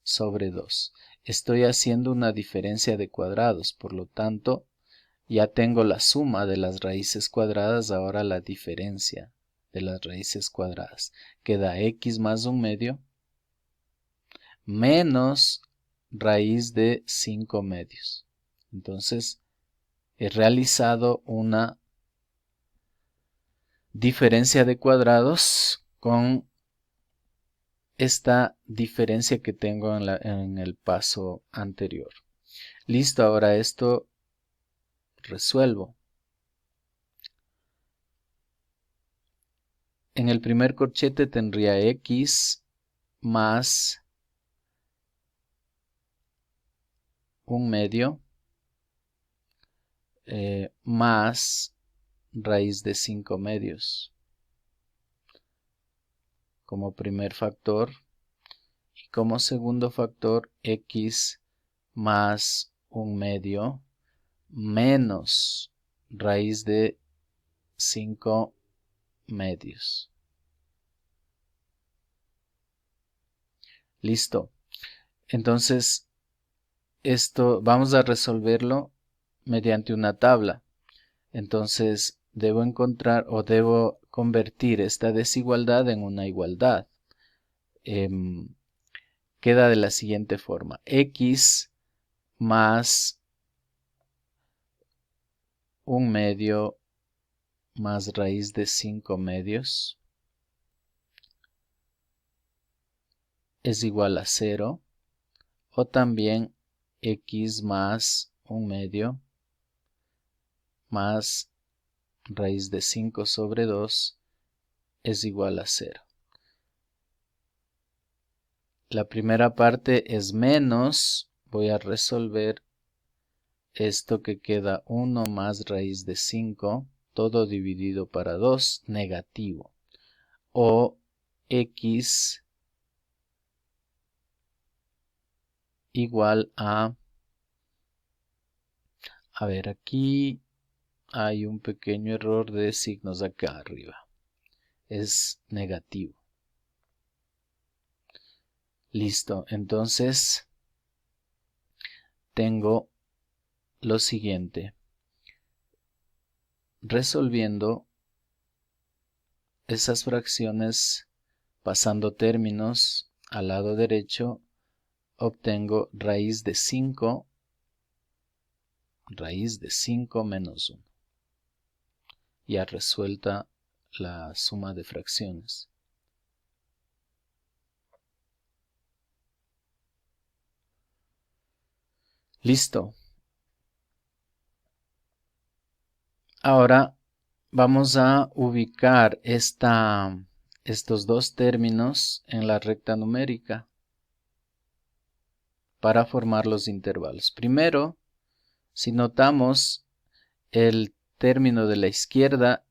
sobre 2. Estoy haciendo una diferencia de cuadrados, por lo tanto, ya tengo la suma de las raíces cuadradas, ahora la diferencia de las raíces cuadradas. Queda x más un medio menos raíz de 5 medios. Entonces, he realizado una diferencia de cuadrados con esta diferencia que tengo en el paso anterior. Listo, ahora esto resuelvo. En el primer corchete tendría x más un medio más raíz de 5 medios. como primer factor y como segundo factor x más 1/2 menos raíz de 5/2. Listo. Entonces, esto vamos a resolverlo mediante una tabla. Entonces, debo encontrar o debo convertir esta desigualdad en una igualdad. Queda de la siguiente forma. X más 1/2 más raíz de 5/2 es igual a 0. O también x más 1/2 más raíz de 5/2 es igual a 0. La primera parte es menos. Voy a resolver esto que queda 1 más raíz de 5, todo dividido para 2, negativo. O x igual a ver, aquí hay un pequeño error de signos acá arriba. Es negativo. Listo, entonces tengo lo siguiente. Resolviendo esas fracciones, pasando términos al lado derecho, obtengo raíz de 5 menos 1. Ya resuelta la suma de fracciones. Listo. Ahora vamos a ubicar estos dos términos en la recta numérica para formar los intervalos. Primero, si notamos, el término de la izquierda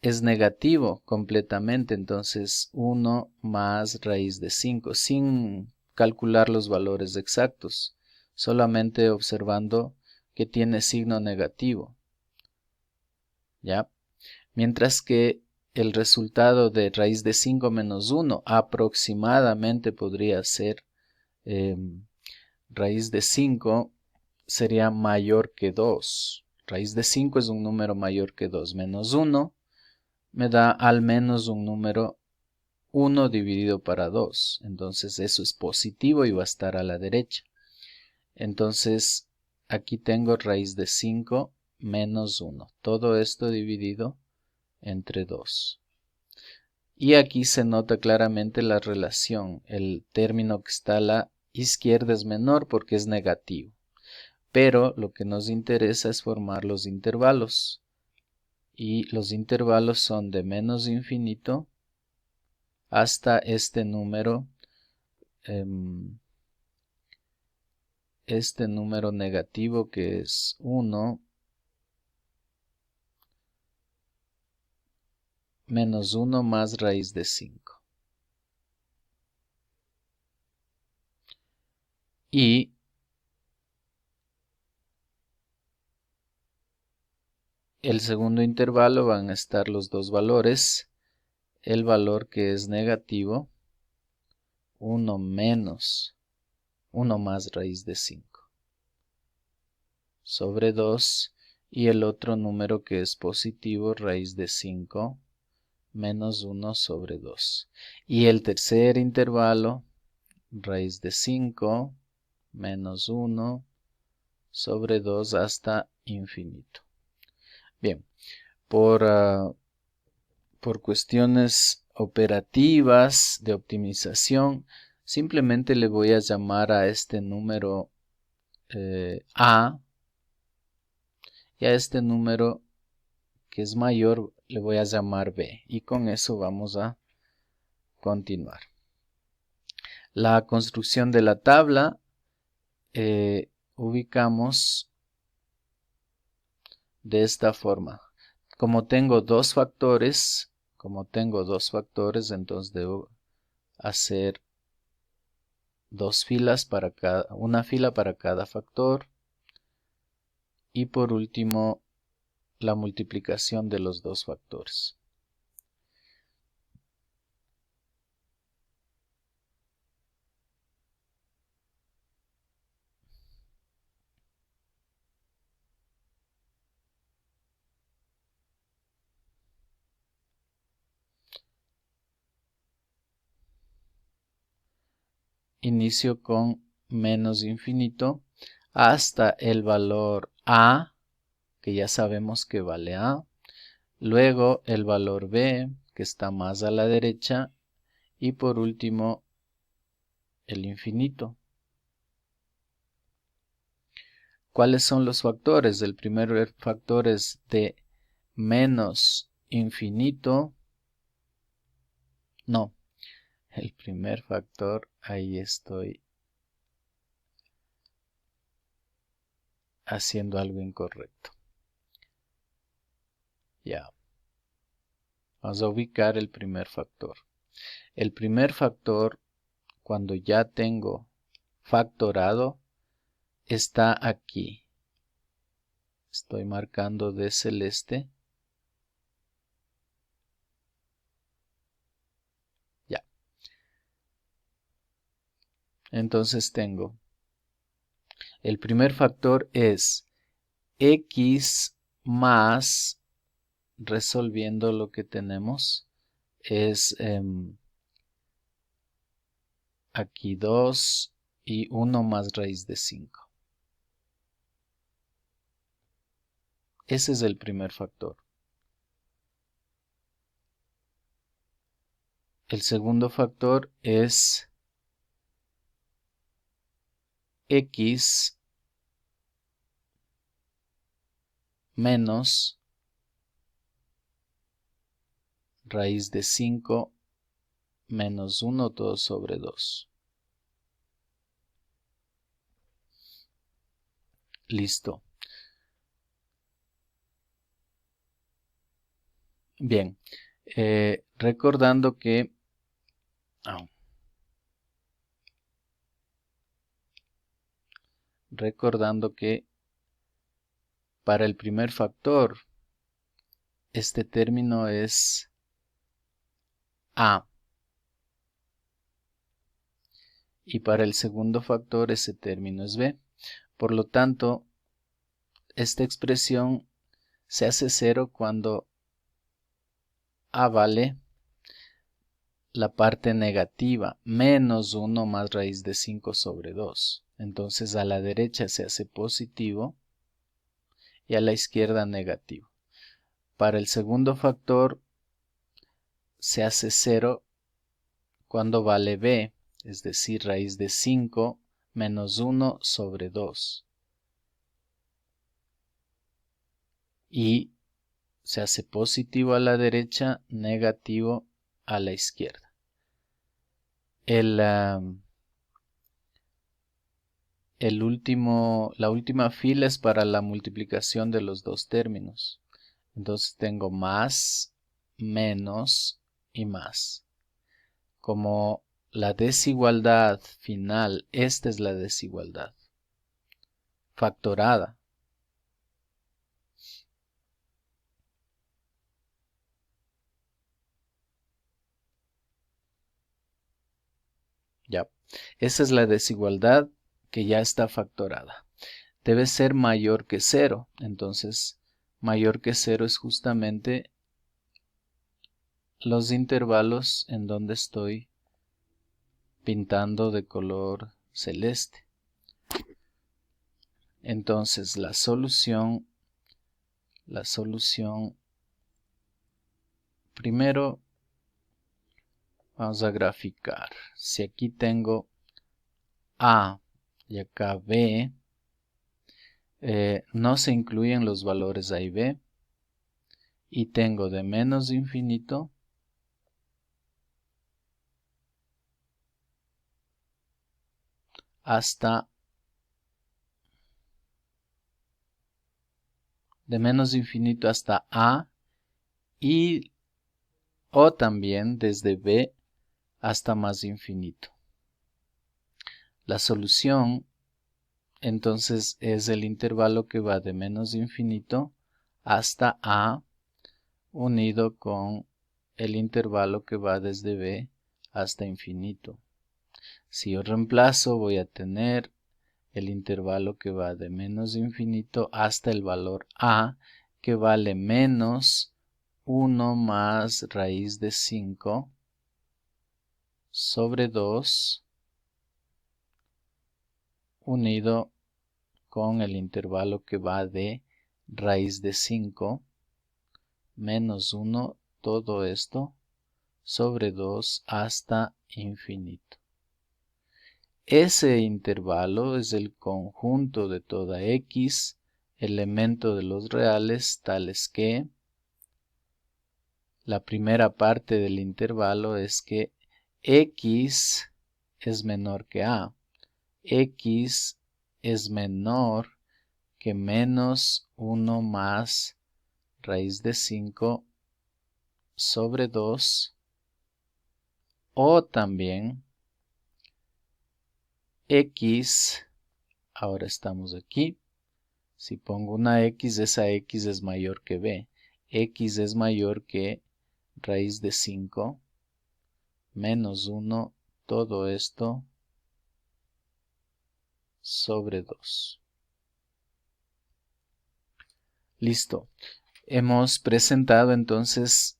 es negativo completamente, entonces 1 más raíz de 5, sin calcular los valores exactos, solamente observando que tiene signo negativo. ¿Ya? Mientras que el resultado de raíz de 5 menos 1 aproximadamente podría ser raíz de 5 sería mayor que 2. Raíz de 5 es un número mayor que 2 menos 1 me da al menos un número 1 dividido para 2. Entonces eso es positivo y va a estar a la derecha. Entonces aquí tengo raíz de 5 menos 1. Todo esto dividido entre 2. Y aquí se nota claramente la relación. El término que está a la izquierda es menor porque es negativo. Pero lo que nos interesa es formar los intervalos. Y los intervalos son de menos infinito hasta este número negativo que es 1 menos 1 más raíz de 5. Y el segundo intervalo van a estar los dos valores. El valor que es negativo, 1 menos 1 más raíz de 5 sobre 2, y el otro número que es positivo, raíz de 5 menos 1 sobre 2. Y el tercer intervalo, raíz de 5 menos 1 sobre 2 hasta infinito. Bien, por cuestiones operativas de optimización, simplemente le voy a llamar a este número A, y a este número que es mayor le voy a llamar B, y con eso vamos a continuar. La construcción de la tabla, ubicamos de esta forma. Como tengo dos factores, Como tengo dos factores, entonces debo hacer una fila para cada factor. Y por último, la multiplicación de los dos factores. Inicio con menos infinito hasta el valor a, que ya sabemos que vale a. Luego el valor b, que está más a la derecha. Y por último, el infinito. ¿Cuáles son los factores? El primer factor es de menos infinito. No, el primer factor, ahí estoy haciendo algo incorrecto. Ya. Vamos a ubicar el primer factor. El primer factor, cuando ya tengo factorado, está aquí. Estoy marcando de celeste. Ya. Entonces tengo, el primer factor es x más, resolviendo lo que tenemos, es aquí 2 y 1 más raíz de 5. Ese es el primer factor. El segundo factor es x menos raíz de 5 menos 1 todo sobre 2. Listo. Bien, recordando que para el primer factor este término es a, y para el segundo factor ese término es b. Por lo tanto, esta expresión se hace 0 cuando a vale la parte negativa, menos 1 más raíz de 5 sobre 2. Entonces a la derecha se hace positivo y a la izquierda negativo. Para el segundo factor se hace 0 cuando vale b, es decir, raíz de 5 menos 1 sobre 2. Y se hace positivo a la derecha, negativo a la izquierda. La última fila es para la multiplicación de los dos términos. Entonces tengo más, menos y más. Como la desigualdad final, esta es la desigualdad factorada. Ya, esa es la desigualdad que ya está factorada. Debe ser mayor que 0. Entonces, mayor que 0 es justamente los intervalos en donde estoy pintando de color celeste. Entonces, la solución, primero vamos a graficar. Si aquí tengo A y acá B, no se incluyen los valores A y B, y tengo de menos infinito hasta A, y o también desde b hasta más infinito. La solución entonces es el intervalo que va de menos infinito hasta a unido con el intervalo que va desde b hasta infinito. Si yo reemplazo, voy a tener el intervalo que va de menos infinito hasta el valor a, que vale menos 1 más raíz de 5 sobre 2 unido con el intervalo que va de raíz de 5 menos 1, todo esto sobre 2 hasta infinito. Ese intervalo es el conjunto de toda x, elemento de los reales, tales que la primera parte del intervalo es que x es menor que a. X es menor que menos 1 más raíz de 5 sobre 2, o también x, ahora estamos aquí, si pongo una x, esa x es mayor que b. X es mayor que raíz de 5 menos 1, todo esto sobre 2. Listo. Hemos presentado entonces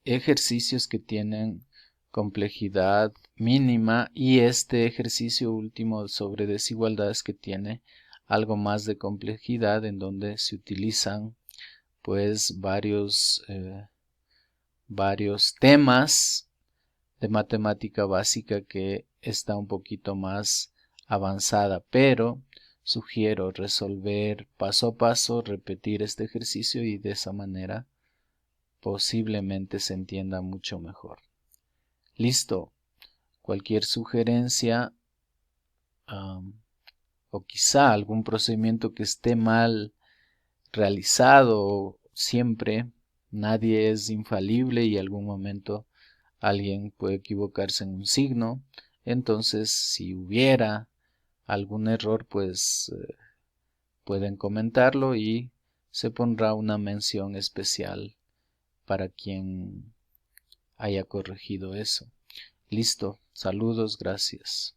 ejercicios que tienen complejidad mínima y este ejercicio último sobre desigualdades que tiene algo más de complejidad, en donde se utilizan pues varios temas de matemática básica que está un poquito más avanzada, pero sugiero resolver paso a paso, repetir este ejercicio y de esa manera posiblemente se entienda mucho mejor. Listo. Cualquier sugerencia o quizá algún procedimiento que esté mal realizado, siempre nadie es infalible y en algún momento alguien puede equivocarse en un signo. Entonces, si hubiera algún error, pues pueden comentarlo y se pondrá una mención especial para quien haya corregido eso. Listo, saludos, gracias.